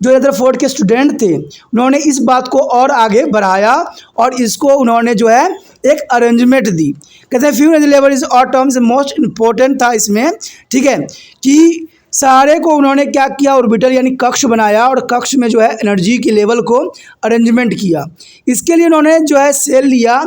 रदरफोर्ड के स्टूडेंट थे उन्होंने इस बात को और आगे बढ़ाया और इसको उन्होंने जो है एक अरेंजमेंट दी। कहते हैं few energy level is atoms most important था इसमें, ठीक है, कि सारे को उन्होंने क्या किया ऑर्बिटल यानी कक्ष बनाया और कक्ष में जो है एनर्जी के लेवल को अरेंजमेंट किया। इसके लिए उन्होंने जो है सेल लिया,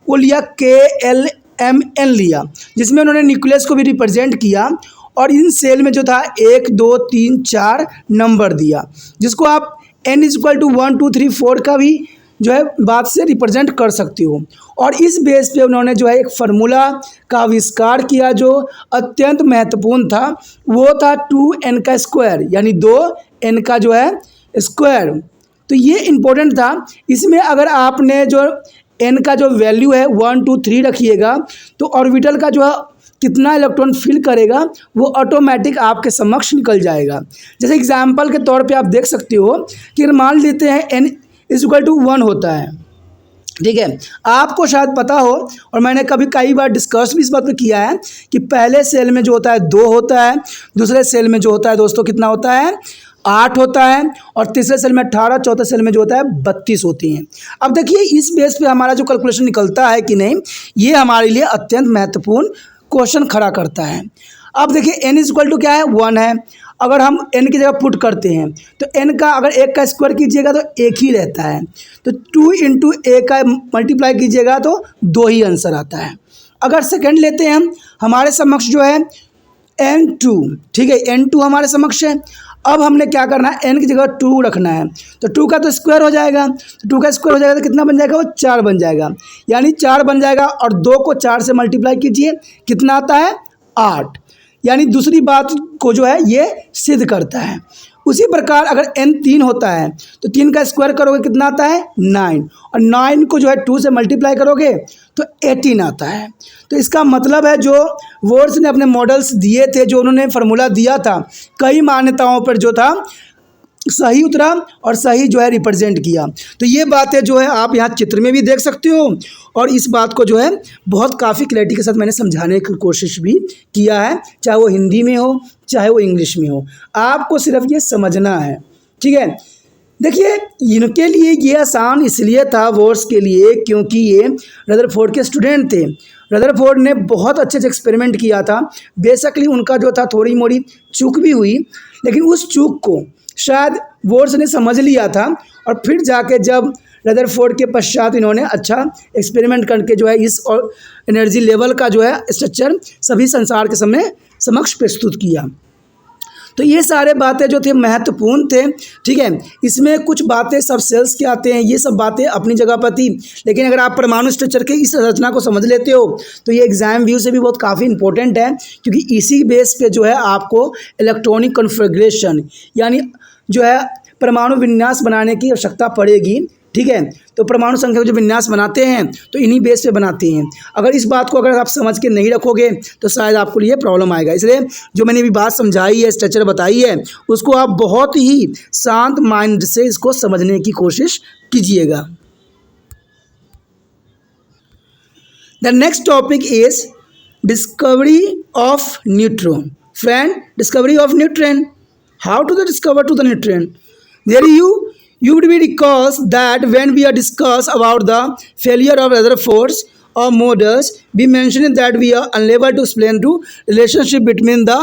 वो लिया KLMN लिया, जिसमें उन्होंने न्यूक्लियस को भी रिप्रेजेंट किया और इन सेल में जो था 1 2 3 4 नंबर दिया, जिसको आप n इज इक्वल टू 1 2 3 4 का भी जो है बात से रिप्रेजेंट कर सकती हो। और इस बेस पे उन्होंने जो है एक फार्मूला का आविष्कार किया जो अत्यंत महत्वपूर्ण था, वो था 2n का स्क्वायर, यानी 2n का जो है स्क्वायर। तो ये इम्पोर्टेंट था। इसमें अगर आपने जो n का जो वैल्यू है 1 2 3 रखिएगा तो ऑर्बिटल का जो है कितना इलेक्ट्रॉन फिल करेगा वो ऑटोमेटिक आपके समक्ष निकल जाएगा। जैसे एग्जाम्पल के तौर पे आप देख सकते हो कि मान लेते हैं n = 1 होता है, ठीक है। आपको शायद पता हो और मैंने कई बार डिस्कस भी इस बात पे किया है कि पहले सेल में जो होता है 2 होता है, दूसरे सेल में जो होता है दोस्तों कितना होता है 8 होता है, और तीसरे सेल में 18, चौथे सेल में जो होता है 32 होती हैं। अब देखिए इस बेस पे हमारा जो कैलकुलेशन निकलता है कि नहीं, ये हमारे लिए अत्यंत महत्वपूर्ण क्वेश्चन खड़ा करता है। अब देखिए n = क्या है 1 है। अगर हम n की जगह पुट करते हैं तो n का अगर 1 का स्क्वायर कीजिएगा तो 1 ही रहता है, तो 2 × a का मल्टीप्लाई कीजिएगा तो 2 ही आंसर आता है। अगर सेकंड लेते हैं हम, हमारे समक्ष जो है n2, ठीक है, n2 हमारे समक्ष है। अब हमने क्या करना है, n की जगह 2 रखना है, तो 2 का तो स्क्वायर हो जाएगा, तो 2 का स्क्वायर हो जाएगा तो कितना बन जाएगा, वो 4 बन जाएगा, यानी 4 बन जाएगा। और 2 को 4 से मल्टीप्लाई कीजिए, कितना आता है 8, यानी दूसरी बात को जो है ये सिद्ध करता है। उसी प्रकार अगर n 3 होता है तो 3 का स्क्वायर करोगे कितना आता है 9, और 9 को जो है 2 से मल्टीप्लाई करोगे तो 18 आता है। तो इसका मतलब है जो वोर्स ने अपने मॉडल्स दिए थे, जो उन्होंने फार्मूला दिया था, कई मान्यताओं पर जो था सही उतरा और सही जो है रिप्रेजेंट किया। तो ये बातें जो है आप यहाँ चित्र में भी देख सकते हो, और इस बात को जो है बहुत काफ़ी क्लैरिटी के साथ मैंने समझाने की कोशिश भी किया है, चाहे वो हिंदी में हो चाहे वो इंग्लिश में हो, आपको सिर्फ ये समझना है, ठीक है। देखिए इनके लिए ये आसान इसलिए था वोर्स के लिए क्योंकि ये रदरफोर्ड के स्टूडेंट थे। रदरफोर्ड ने बहुत अच्छे से एक्सपेरिमेंट किया था। बेसिकली उनका जो था थोड़ी मोड़ी चूक भी हुई, लेकिन उस चूक को शायद वोर्स ने समझ लिया था, और फिर जाके जब रदरफोर्ड के पश्चात इन्होंने अच्छा एक्सपेरिमेंट करके जो है इस और एनर्जी लेवल का जो है स्ट्रक्चर सभी संसार के समक्ष प्रस्तुत किया। तो ये सारे बातें जो थे महत्वपूर्ण थे, ठीक है। इसमें कुछ बातें सब सेल्स के आते हैं, ये सब बातें अपनी जगह पर थी, लेकिन अगर आप परमाणु स्ट्रक्चर के इस रचना को समझ लेते हो तो ये एग्जाम व्यू से भी बहुत काफ़ी इंपॉर्टेंट है, क्योंकि इसी बेस पे जो है आपको इलेक्ट्रॉनिक कॉन्फ़िगरेशन यानी जो है परमाणु विन्यास बनाने की आवश्यकता पड़ेगी, ठीक है। तो परमाणु संख्या जो विन्यास बनाते हैं तो इन्हीं बेस पे बनाते हैं। अगर इस बात को अगर आप समझ के नहीं रखोगे तो शायद आपको लिए प्रॉब्लम आएगा। इसलिए जो मैंने अभी बात समझाई है, स्ट्रक्चर बताई है, उसको आप बहुत ही शांत माइंड से इसको समझने की कोशिश कीजिएगा। The next topic is discovery of neutron. Friend, discovery of neutron, how to discover to the neutron? There you would be recalls that when we are discuss about the failure of Rutherford's or models, we mentioned that we are unable to explain the relationship between the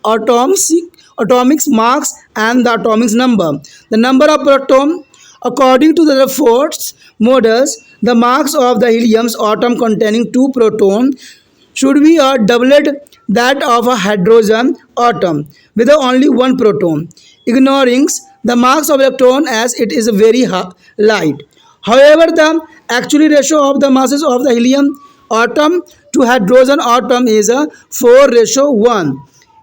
atomic mass and the atomic number. The number of proton, according to the Rutherford's models, the mass of the helium atom containing 2 protons should be doubled that of a hydrogen atom with only 1 proton, ignoring the mass of electron as it is very light. However, the actual ratio of the masses of the helium atom to hydrogen atom is a 4:1.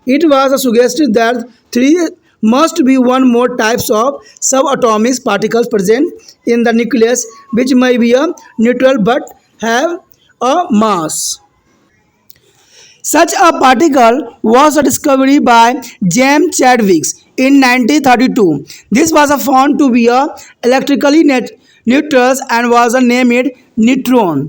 It was suggested that 3 must be one more types of subatomic particles present in the nucleus, which may be a neutral but have a mass. Such a particle was discovered by James Chadwick in 1932. This was found to be a electrically neutral and was named neutron.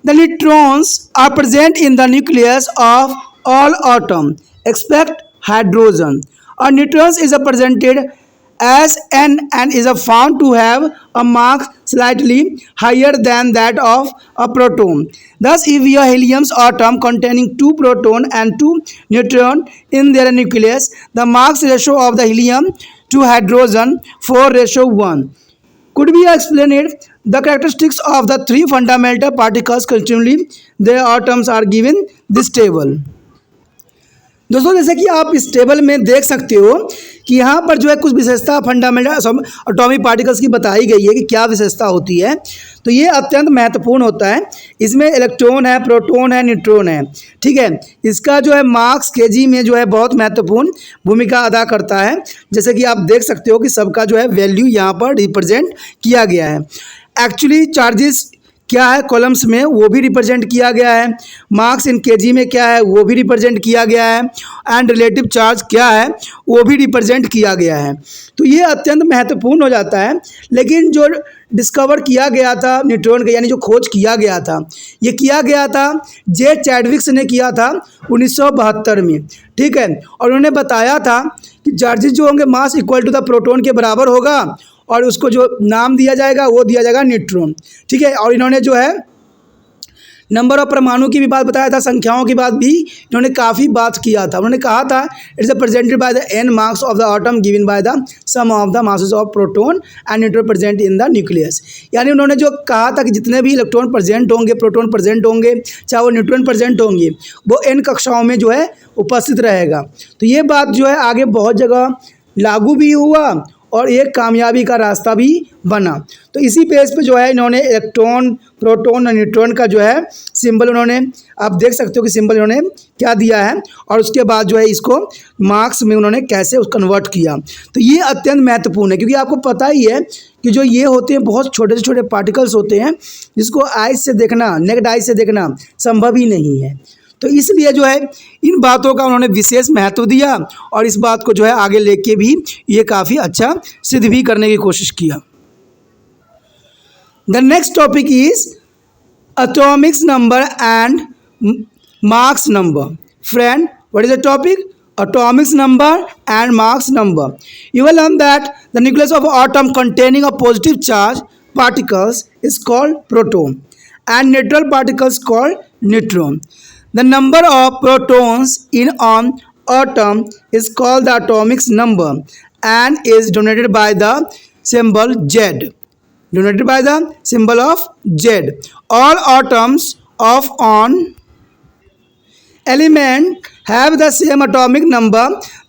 The neutrons are present in the nucleus of all atoms except hydrogen. A neutron is presented as n and is found to have a mass slightly higher than that of a proton. Thus, if a helium atom containing 2 proton and 2 neutron in their nucleus, the mass ratio of the helium to hydrogen 4:1. Could be explained the characteristics of the 3 fundamental particles constituting their atoms are given this table. दोस्तों जैसे कि आप इस table में देख सकते हो कि यहाँ पर जो है कुछ विशेषता फंडामेंटल एटॉमिक पार्टिकल्स की बताई गई है कि क्या विशेषता होती है। तो ये अत्यंत महत्वपूर्ण होता है। इसमें इलेक्ट्रॉन है, प्रोटॉन है, न्यूट्रॉन है, ठीक है। इसका जो है मार्क्स केजी में जो है बहुत महत्वपूर्ण भूमिका अदा करता है। जैसे कि आप देख सकते हो कि सबका जो है वैल्यू यहाँ पर रिप्रेजेंट किया गया है। एक्चुअली चार्जेस क्या है कॉलम्स में वो भी रिप्रेजेंट किया गया है। मार्क्स इन केजी में क्या है वो भी रिप्रेजेंट किया गया है। एंड रिलेटिव चार्ज क्या है वो भी रिप्रेजेंट किया गया है। तो ये अत्यंत महत्वपूर्ण हो जाता है। लेकिन जो डिस्कवर किया गया था न्यूट्रॉन का, यानी जो खोज किया गया था, ये किया गया था जे चैडविक्स ने किया था 1972 में, ठीक है। और उन्होंने बताया था कि चार्जेस जो होंगे mass equal to the proton के बराबर होगा और उसको जो नाम दिया जाएगा वो दिया जाएगा न्यूट्रॉन, ठीक है। और इन्होंने जो है नंबर ऑफ परमाणु की भी बात बताया था, संख्याओं की बात भी इन्होंने काफ़ी बात किया था। उन्होंने कहा था it's presented by the n marks of the atom given by the sum of the masses of proton and neutron present in the nucleus. यानी उन्होंने जो कहा था कि जितने भी इलेक्ट्रॉन प्रेजेंट होंगे, प्रोटॉन प्रेजेंट होंगे, चाहे वो न्यूट्रॉन प्रेजेंट होंगे, वो n कक्षाओं में जो है उपस्थित रहेगा। तो ये बात जो है आगे बहुत जगह लागू भी हुआ और एक कामयाबी का रास्ता भी बना। तो इसी पेज पे जो है इन्होंने इलेक्ट्रॉन, प्रोटॉन और न्यूट्रॉन का जो है सिंबल उन्होंने, आप देख सकते हो कि सिंबल इन्होंने क्या दिया है और उसके बाद जो है इसको मार्क्स में उन्होंने कैसे कन्वर्ट किया। तो ये अत्यंत महत्वपूर्ण है क्योंकि आपको पता ही है कि जो ये होते हैं बहुत छोटे से छोटे पार्टिकल्स होते हैं जिसको आई से देखना, नेक्ड आई से देखना संभव ही नहीं है। तो इसलिए जो है इन बातों का उन्होंने विशेष महत्व दिया और इस बात को जो है आगे लेके भी ये काफ़ी अच्छा सिद्ध भी करने की कोशिश किया। The next topic is Atomics number and marks number. Friend, what is the topic? Atomic number and Mach number. You will learn that the nucleus of atom containing a positive charge particles is called proton and neutral particles called neutron. The number of protons in an atom is called the atomic number and is denoted by the symbol Z. Denoted by the symbol of Z. All atoms of an element have the same atomic number.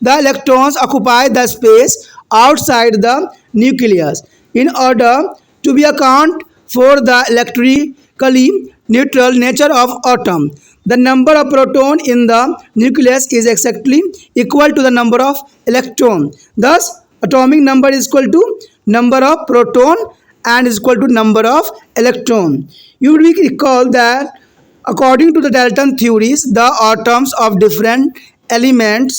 The electrons occupy the space outside the nucleus in order to be account for the electrically neutral nature of atom. The number of proton in the nucleus is exactly equal to the number of electron. Thus, atomic number is equal to number of proton and is equal to number of electron. You will recall that according to the Dalton theories, the atoms of different elements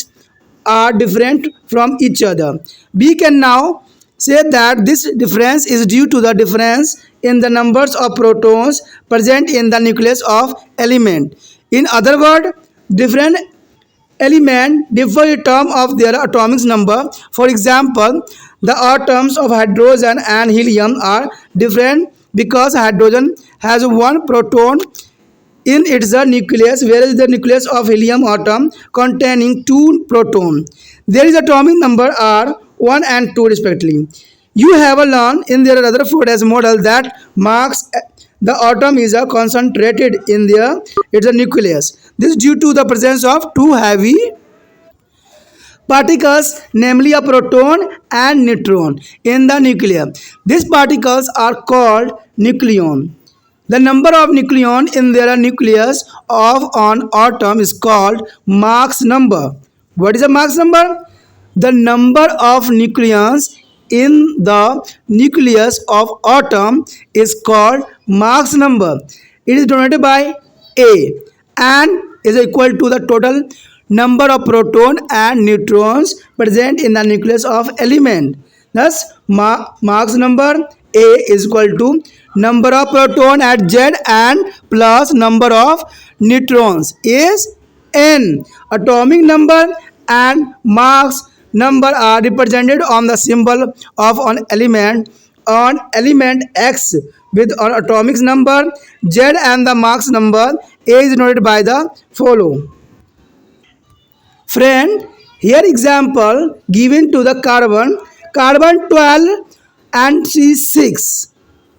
are different from each other. We can now say that this difference is due to the difference in the numbers of protons present in the nucleus of element. In other words, different elements differ in terms of their atomic number. For example, the atoms of hydrogen and helium are different because hydrogen has one proton in its nucleus, whereas the nucleus of helium atom containing two protons. Their atomic number are 1 and 2 respectively. You have learned in their Rutherford as model that marks the atom is concentrated in its nucleus. This is due to the presence of two heavy particles, namely a proton and neutron in the nucleus. These particles are called nucleon. The number of nucleon in their nucleus of an atom is called Mach number. What is a Mach number? The number of nucleons in the nucleus of atom is called Mach number. It is denoted by A and is equal to the total number of proton and neutrons present in the nucleus of element. Thus, Mach number A is equal to number of proton at Z and plus number of neutrons is N. Atomic number and Mach number are represented on the symbol of an element on element X with an atomic number Z and the Mach number A is denoted by the follow. Friend, here example given to the carbon 12 and C6.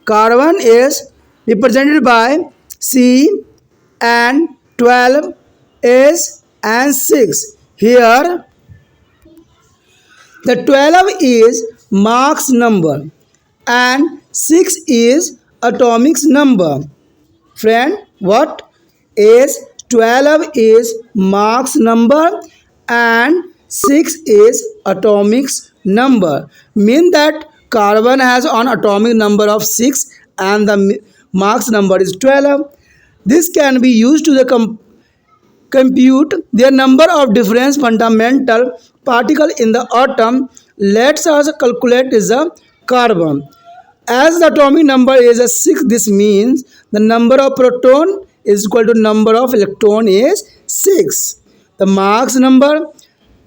Carbon is represented by C and 12 S and 6. Here the 12 is Mach's number and 6 is atomic number. Friend, what is 12 is Mach's number and 6 is atomic number. Mean that carbon has an atomic number of 6 and the Mach's number is 12. This can be used to compute their number of different fundamental particle in the atom. Let us calculate is the carbon. As the atomic number is a 6, this means the number of proton is equal to number of electron is 6. The Mach's number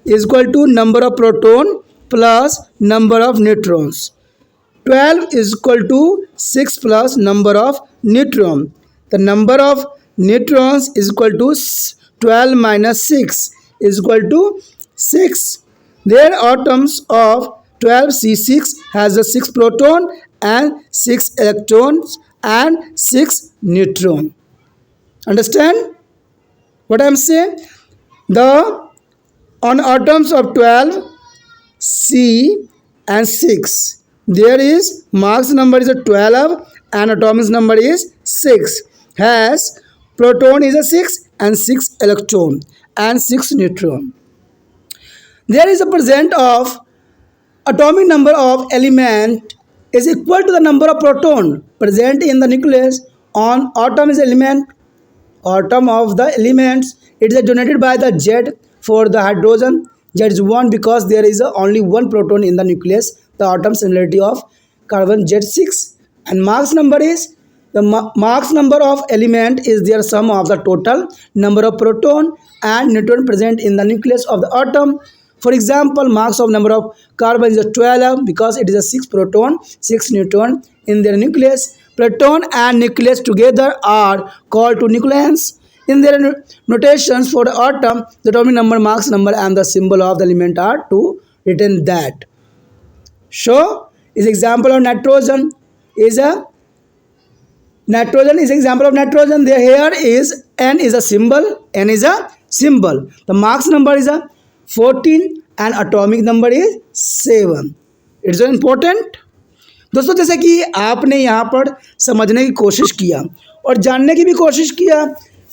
is equal to number of proton plus number of neutrons. 12 is equal to 6 plus number of neutron. The number of neutrons is equal to 12 minus 6 is equal to 6. Their atoms of 12C6 has a 6 proton and 6 electrons and 6 neutron. Understand what I am saying? The on atoms of 12 C and 6, there is Mach's number is a 12 and atomic number is 6. Has proton is a 6 and 6 electron and 6 neutron. There is a present of atomic number of element is equal to the number of proton present in the nucleus. On atom is element, atom of the elements, it is denoted by the Z. For the hydrogen, Z is 1 because there is only one proton in the nucleus. The atom similarity of carbon Z6. And Mach's number is the Mach's number of element is their sum of the total number of proton and neutron present in the nucleus of the atom. For example, Mach's of number of carbon is 12 because it is a 6 proton, 6 neutron in their nucleus. Proton and nucleus together are called two nucleons. In their notations for the atom, the atomic number, Mach's number and the symbol of the element are to written that. So, is example of nitrogen is a example of nitrogen. There here is N is a symbol, N is a symbol. The Mach's number is a 14 and atomic number is 7. It's important. दोस्तों, जैसे कि आपने यहाँ पर समझने की कोशिश किया और जानने की भी कोशिश किया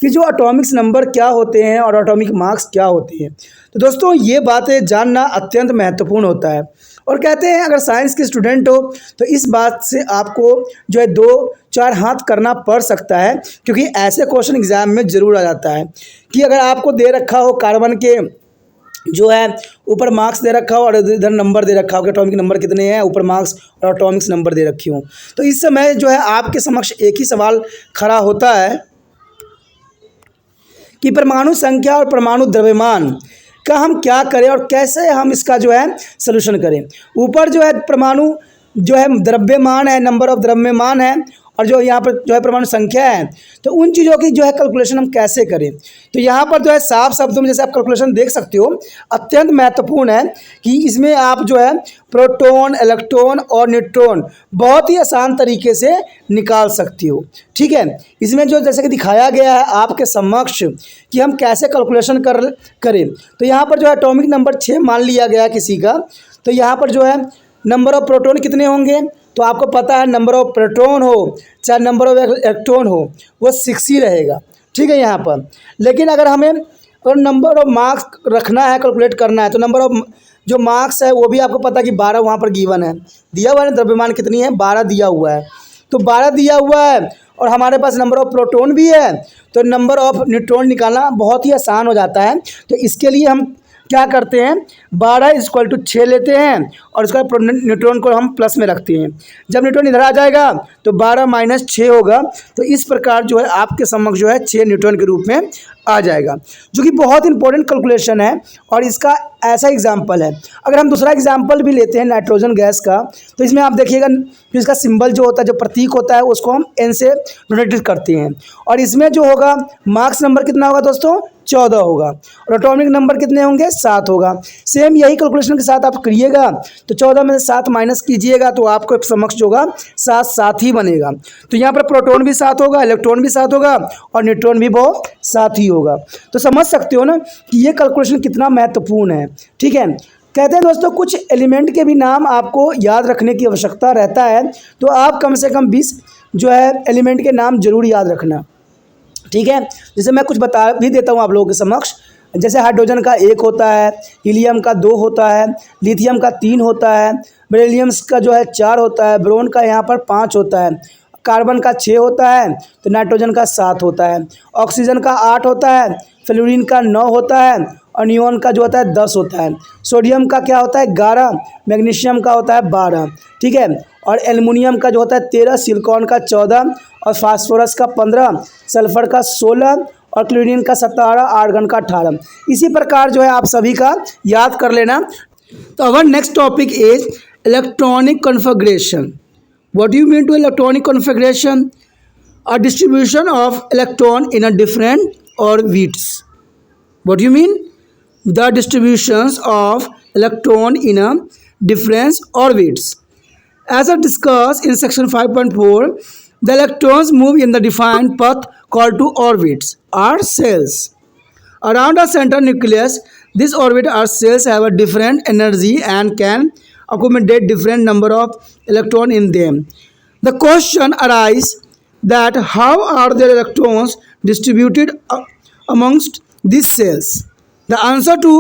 कि जो एटॉमिक्स नंबर क्या होते हैं और एटॉमिक मार्क्स क्या होते हैं, तो दोस्तों ये बातें जानना अत्यंत महत्वपूर्ण होता है। और कहते हैं अगर साइंस के स्टूडेंट हो तो इस बात से आपको जो है 2-4 हाथ करना पड़ सकता है, क्योंकि ऐसे क्वेश्चन एग्जाम में ज़रूर आ जाता है कि अगर आपको दे रखा हो कार्बन के जो है ऊपर मार्क्स दे रखा हो और इधर नंबर दे रखा हो कि एटॉमिक नंबर कितने हैं, ऊपर मार्क्स और एटॉमिक्स नंबर दे रखी हो, तो इस समय जो है आपके समक्ष एक ही सवाल खड़ा होता है कि परमाणु संख्या और परमाणु द्रव्यमान का हम क्या करें और कैसे हम इसका जो है सलूशन करें। ऊपर जो है परमाणु जो है द्रव्यमान है, नंबर ऑफ द्रव्यमान है, और जो यहाँ पर जो है परमाणु संख्या है, तो उन चीज़ों की जो है कैलकुलेशन हम कैसे करें। तो यहाँ पर जो है साफ शब्दों में जैसे आप कैलकुलेशन देख सकते हो, अत्यंत महत्वपूर्ण है कि इसमें आप जो है प्रोटॉन, इलेक्ट्रॉन और न्यूट्रॉन बहुत ही आसान तरीके से निकाल सकती हो। ठीक है, इसमें जो जैसे कि दिखाया गया है आपके समक्ष कि हम कैसे कैलकुलेशन करें। तो यहाँ पर जो है एटॉमिक नंबर 6 मान लिया गया किसी का, तो यहाँ पर जो है नंबर ऑफ प्रोटॉन कितने होंगे, तो आपको पता है नंबर ऑफ प्रोटॉन हो चाहे नंबर ऑफ इलेक्ट्रॉन हो वो 6 ही रहेगा। ठीक है यहाँ पर, लेकिन अगर हमें अगर नंबर ऑफ मार्क्स रखना है, कैलकुलेट करना है, तो नंबर ऑफ जो मार्क्स है वो भी आपको पता है कि 12 वहाँ पर गिवन है, दिया हुआ है। द्रव्यमान कितनी है, 12 दिया हुआ है, तो 12 दिया हुआ है और हमारे पास नंबर ऑफ प्रोटॉन भी है, तो नंबर ऑफ न्यूट्रॉन निकालना बहुत ही आसान हो जाता है। तो इसके लिए हम क्या करते हैं, 12 = 6 लेते हैं और उसका न्यूट्रॉन को हम प्लस में रखते हैं। जब न्यूट्रॉन इधर आ जाएगा तो 12 - 6 होगा, तो इस प्रकार जो है आपके समक्ष जो है 6 न्यूट्रॉन के रूप में आ जाएगा, जो कि बहुत इंपॉर्टेंट कैलकुलेशन है और इसका ऐसा एग्जाम्पल है। अगर हम दूसरा एग्जाम्पल भी लेते हैं नाइट्रोजन गैस का, तो इसमें आप देखिएगा जो इसका सिंबल जो होता है, जो प्रतीक होता है, उसको हम एन से डोनेटेड करते हैं। और इसमें जो होगा मार्क्स नंबर कितना होगा दोस्तों, 14 होगा, और एटॉमिक नंबर कितने होंगे, 7 होगा। सेम यही कैलकुलेशन के साथ आप करिएगा, तो 14 में से 7 माइनस कीजिएगा तो आपको समक्ष जो होगा 7 7 ही बनेगा। तो यहाँ पर प्रोटॉन भी 7 होगा, इलेक्ट्रॉन भी 7 होगा, और न्यूट्रॉन भी वो 7 ही होगा। तो समझ सकते हो ना कि ये कैलकुलेशन कितना महत्वपूर्ण है। ठीक है, कहते हैं दोस्तों कुछ एलिमेंट के भी नाम आपको याद रखने की आवश्यकता रहता है, तो आप कम से कम 20 जो है एलिमेंट के नाम जरूर याद रखना। ठीक है, जैसे मैं कुछ बता भी देता हूँ आप लोगों के समक्ष। जैसे हाइड्रोजन का 1 होता है, हीलियम का 2 होता है, लिथियम का 3 होता है, बेरिलियम्स का जो है 4 होता है, ब्रोन का यहाँ पर 5 होता है, कार्बन का 6 होता है, तो नाइट्रोजन का 7 होता है, ऑक्सीजन का 8 होता है, फ्लोरीन का 9 होता है, और नियोन का जो होता है 10 होता है, सोडियम का क्या होता है 11, मैग्नीशियम का होता है 12। ठीक है, और एल्युमिनियम का जो होता है 13, सिलिकॉन का 14, और फास्फोरस का 15, सल्फर का 16, और क्लोरीन का 17, आर्गन का 18। इसी प्रकार जो है आप सभी का याद कर लेना। तो our next topic is electronic configuration. What do you mean to electronic configuration? A distribution of electron in a different orbits. What do you mean? The distributions of electron in a different orbits. As I discussed in section 5.4, the electrons move in the defined path called to orbits or cells. Around a center nucleus, these orbits or cells have a different energy and can accommodate different number of electrons in them. The question arises that how are their electrons distributed amongst these cells? The answer to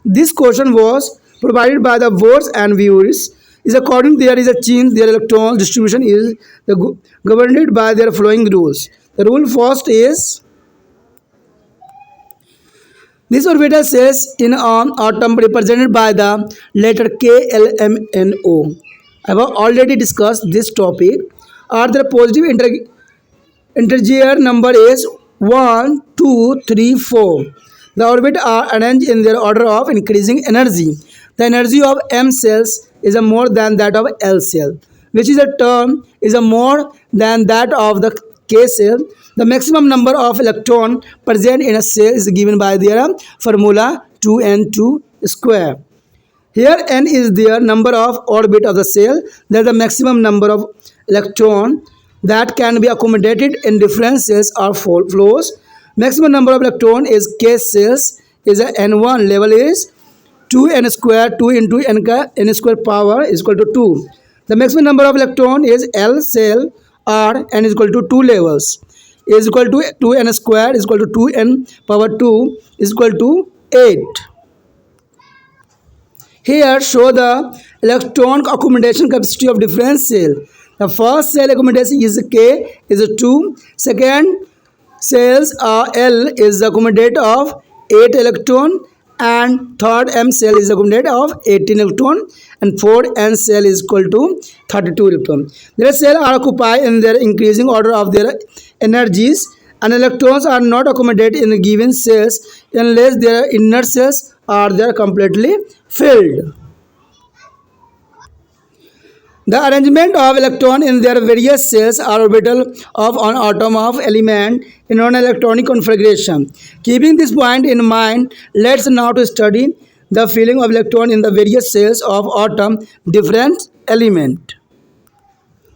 this question was provided by the words and viewers is according there is a change their electron distribution is governed by their following rules. The rule first is this orbital cells in an atom represented by the letter K, L, M, N, O. I have already discussed this topic. Are the positive integer number is 1, 2, 3, 4. The orbits are arranged in their order of increasing energy. The energy of M cells is a more than that of L cell, which is a term is a more than that of the K cell. The maximum number of electrons present in a cell is given by their formula 2n2 square. Here n is the number of orbit of the cell. That is the maximum number of electron that can be accommodated in different cells or flows. Maximum number of electron is K cells is a n1 level is 2n square 2 into n square power is equal to 2. The maximum number of electron is L cell or n is equal to 2 levels is equal to 2n square is equal to 2n power 2 is equal to 8. Here show the electron accommodation capacity of different cell. The first cell accommodation is K is 2. Second cells L is the accommodate of 8 electron, and third M cell is accommodate of 18 electron, and fourth N cell is equal to 32 electron. Their cells are occupied in their increasing order of their energies, and electrons are not accommodated in the given cells unless their inner cells are there completely filled. The arrangement of electrons in their various cells are orbital of an atom of element in an electronic configuration. Keeping this point in mind, let's now to study the filling of electron in the various cells of atom different element.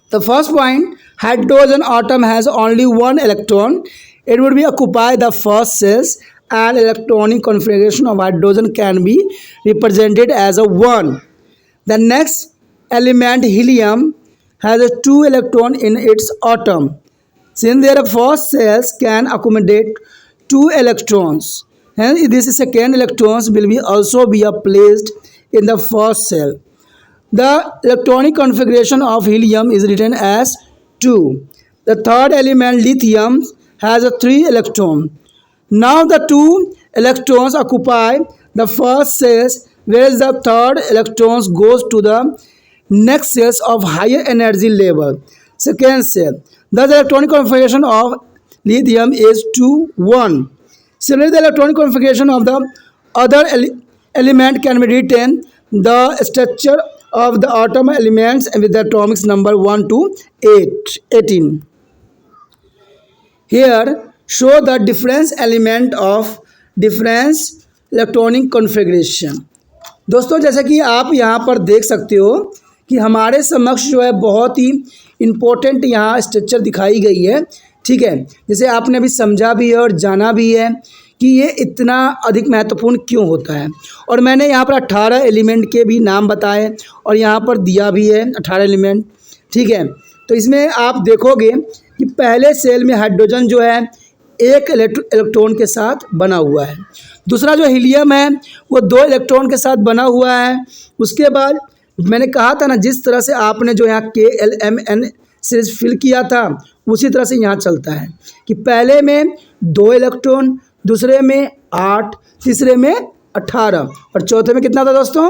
The first point, hydrogen atom has only one electron. It would be occupy the first cells, and electronic configuration of hydrogen can be represented as a 1. The next element, helium, has a 2 electron in its atom. Since their first cells can accommodate 2 electrons, hence this second electrons will be also be placed in the first cell. The electronic configuration of helium is written as 2. The third element, lithium, has a 3 electron. Now the 2 electrons occupy the first cells, whereas the third electrons goes to the next cells of higher energy level, second cell. Thus the electronic configuration of lithium is 2, 1. Similarly, the electronic configuration of the other element can be written. The structure of the atom elements with the atomic number 1 to 18. Here show the difference element of difference electronic configuration. दोस्तों जैसा कि आप यहाँ पर देख सकते हो कि हमारे समक्ष जो है बहुत ही इम्पोर्टेंट यहाँ स्ट्रक्चर दिखाई गई है, ठीक है। जैसे आपने अभी समझा भी है और जाना भी है कि ये इतना अधिक महत्वपूर्ण क्यों होता है। और मैंने यहाँ पर 18 एलिमेंट के भी नाम बताए और यहाँ पर दिया भी है 18 एलिमेंट, ठीक है। तो इसमें आप देखोगे कि पहले सेल में हाइड्रोजन जो है एक इलेक्ट्रॉन के साथ बना हुआ है, दूसरा जो हीलियम है वो 2 इलेक्ट्रॉन के साथ बना हुआ है। उसके बाद मैंने कहा था ना, जिस तरह से आपने जो यहाँ KLMN से फिल किया था उसी तरह से यहाँ चलता है कि पहले में 2 इलेक्ट्रॉन, दूसरे में 8, तीसरे में 18 और चौथे में कितना था दोस्तों।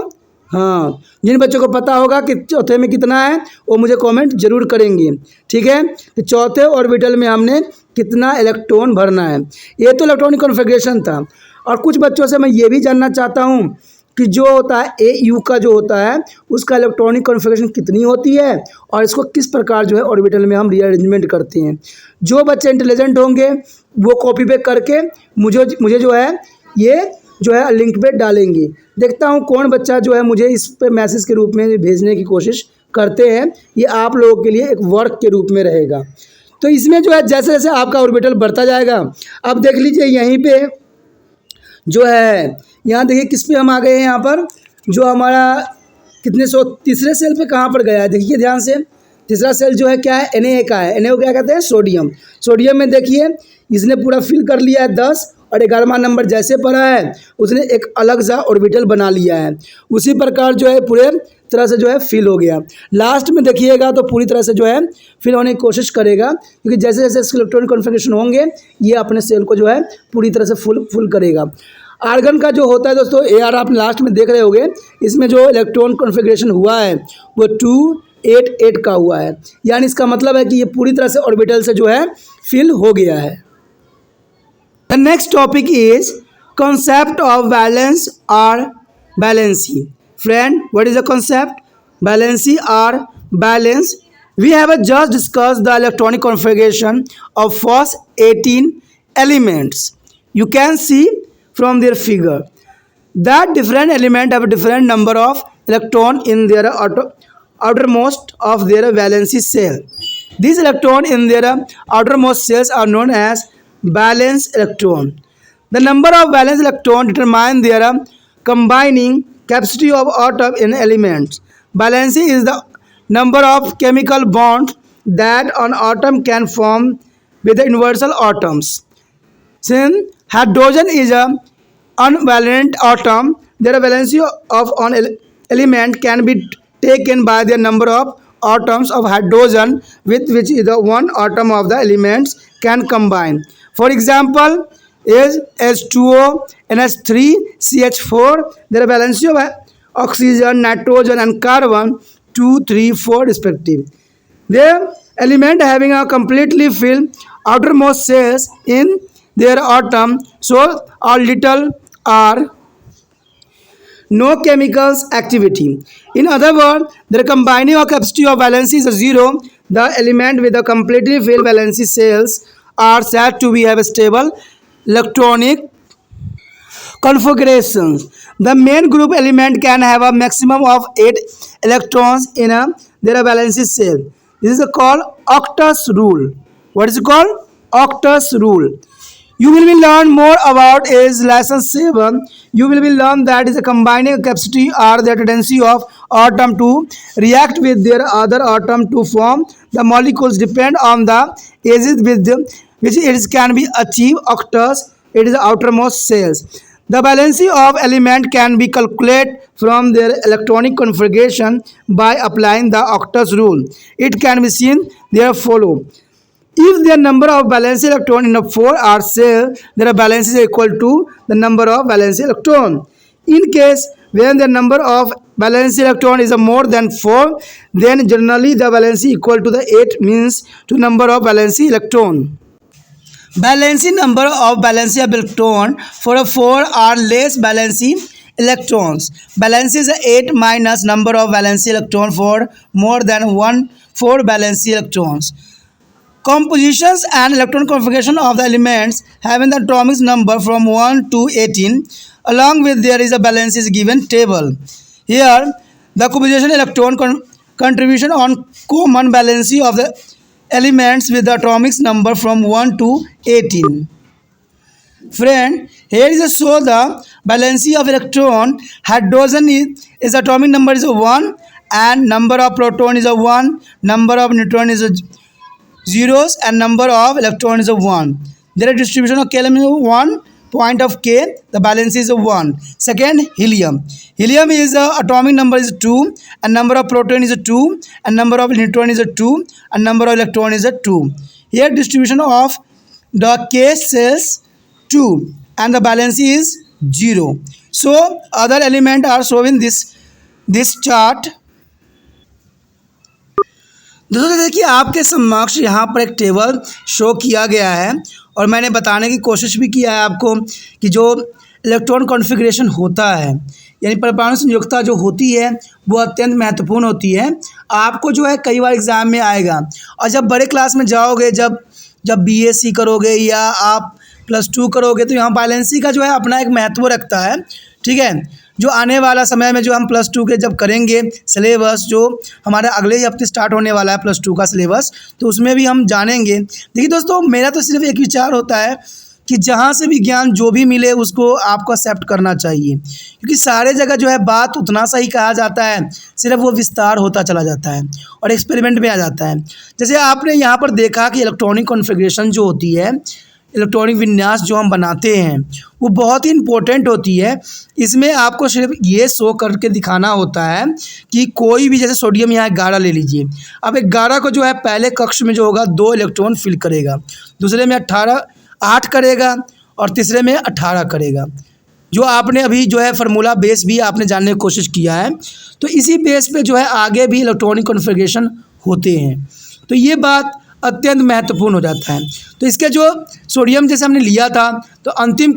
हाँ, जिन बच्चों को पता होगा कि चौथे में कितना है वो मुझे कमेंट जरूर करेंगे, ठीक है। तो चौथे ऑर्बिटल में हमने कितना इलेक्ट्रॉन भरना है। ये तो इलेक्ट्रॉनिक कॉन्फ़िगरेशन था। और कुछ बच्चों से मैं ये भी जानना चाहता हूँ कि जो होता है AU का जो होता है उसका इलेक्ट्रॉनिक कॉन्फ़िगरेशन कितनी होती है और इसको किस प्रकार जो है ऑर्बिटल में हम रीअरेंजमेंट करते हैं। जो बच्चे इंटेलिजेंट होंगे वो कॉपी पे करके मुझे जो है ये जो है लिंक पे डालेंगे। देखता हूँ कौन बच्चा जो है मुझे इस पे मैसेज के रूप में भेजने की कोशिश करते हैं। ये आप लोगों के लिए एक वर्क के रूप में रहेगा। तो इसमें जो है जैसे जैसे आपका ऑर्बिटल बढ़ता जाएगा, अब देख लीजिए यहीं पे जो है, यहाँ देखिए किस पे हम आ गए हैं। यहाँ पर जो हमारा कितने सौ तीसरे सेल पे कहाँ पर गया है, देखिए ध्यान से। तीसरा सेल जो है क्या है, Na का है। Na को क्या कहते हैं, सोडियम। सोडियम में देखिए इसने पूरा फिल कर लिया है 10 और 11वां नंबर जैसे पड़ा है उसने एक अलग सा ऑर्बिटल बना लिया है। उसी प्रकार जो है पूरे तरह से जो है फिल हो गया। लास्ट में देखिएगा तो पूरी तरह से जो है फिल होने की कोशिश करेगा, क्योंकि जैसे जैसे इसके इलेक्ट्रॉनिक कॉन्फ़िगरेशन होंगे ये अपने सेल को जो है पूरी तरह से फुल करेगा। आर्गन का जो होता है दोस्तों, AR आप लास्ट में देख रहे होंगे, इसमें जो इलेक्ट्रॉन कॉन्फ़िगरेशन हुआ है वो 288 का हुआ है। यानी इसका मतलब है कि ये पूरी तरह से ऑर्बिटल से जो है फिल हो गया है। The next topic is concept of valence or valency. Friend, what is the concept? Valency or valence? We have just discussed the electronic configuration of first 18 elements. You can see from their figure that different element have a different number of electron in their outermost of their valency cell. These electrons in their outermost cells are known as valence electron. The number of valence electron determine their combining capacity of atom in elements. Valency is the number of chemical bonds that an atom can form with the universal atoms. Since hydrogen is an unvalent atom, their valency of an element can be taken by the number of atoms of hydrogen with which the one atom of the elements can combine. For example, is H2O, NH3, CH4. Their valency of oxygen, nitrogen and carbon 2, 3, 4 respectively. Their element having a completely filled outermost cells in their atom, so a little or no chemicals activity. In other words, the combining of capacity of valency is 0. The element with a completely filled valency cells are said to be have a stable electronic configurations. The main group element can have a maximum of 8 electrons in their valency cell. This is called Octus rule. What is it called? Octus rule. You will be learn more about is lesson 7. You will be learn that is a combining capacity or the tendency of atom to react with their other atom to form the molecules depend on the ages with which it can be achieved. Octus, it is the outermost cells. The valency of element can be calculated from their electronic configuration by applying the Octus rule. It can be seen there follow. If the number of valence electron in a 4R cell, their valence is equal to the number of valence electron. In case when the number of valence electron is more than 4, then generally the valence equal to the 8 means to number of valence electron. Valency number of valence electron for a 4 or less valence electrons. Valency is 8 minus number of valency electron for more than 4 valency electrons. Compositions and electron configuration of the elements having the atomic number from 1 to 18 along with there is a valency is given table. Here the composition electron contribution on common valency of the elements with the atomic number from 1 to 18. Friend, here is a show the valency of electron. Hydrogen is atomic number is 1 and number of proton is 1, number of neutron is zeros and number of electron is 1. There is distribution of K element 1 point of K, the valency is 1. Second, helium. Helium is atomic number is 2 and number of proton is 2 and number of neutron is 2 and number of electron is 2. Here distribution of the K cells 2 and the valency is 0. So other element are shown in this chart. दोस्तों देखिए आपके समक्ष यहाँ पर एक table show किया गया है और मैंने बताने की कोशिश भी किया है आपको कि जो इलेक्ट्रॉन कॉन्फ़िगरेशन होता है यानी परमाणु संयुक्तता जो होती है वो अत्यंत महत्वपूर्ण होती है। आपको जो है कई बार एग्ज़ाम में आएगा और जब बड़े क्लास में जाओगे जब बीएससी करोगे या आप +2 करोगे तो यहाँ वैलेंसी का जो है अपना एक महत्व रखता है। ठीक है, जो आने वाला समय में जो हम +2 के जब करेंगे सिलेबस जो हमारा अगले ही हफ्ते स्टार्ट होने वाला है +2 का सिलेबस, तो उसमें भी हम जानेंगे। देखिए दोस्तों मेरा तो सिर्फ एक विचार होता है कि जहाँ से भी ज्ञान जो भी मिले उसको आपको एक्सेप्ट करना चाहिए, क्योंकि सारे जगह जो है बात उतना सा ही कहा जाता है, सिर्फ वो विस्तार होता चला जाता है और एक्सपेरिमेंट में आ जाता है। जैसे आपने यहाँ पर देखा कि इलेक्ट्रॉनिक कॉन्फ़िगरेशन जो होती है, इलेक्ट्रॉनिक विन्यास जो हम बनाते हैं वो बहुत ही इम्पोर्टेंट होती है। इसमें आपको सिर्फ ये शो करके दिखाना होता है कि कोई भी जैसे सोडियम यहाँ 11 ले लीजिए, अब 11 को जो है पहले कक्ष में जो होगा 2 इलेक्ट्रॉन फिल करेगा, दूसरे में 8 करेगा और तीसरे में 18 करेगा। जो आपने अभी जो है फार्मूला बेस भी आपने जानने की कोशिश किया है, तो इसी बेस पे जो है आगे भी इलेक्ट्रॉनिक कॉन्फ़िगरेशन होते हैं, तो ये बात अत्यंत महत्वपूर्ण हो जाता है। तो इसके जो सोडियम जैसे हमने लिया था तो अंतिम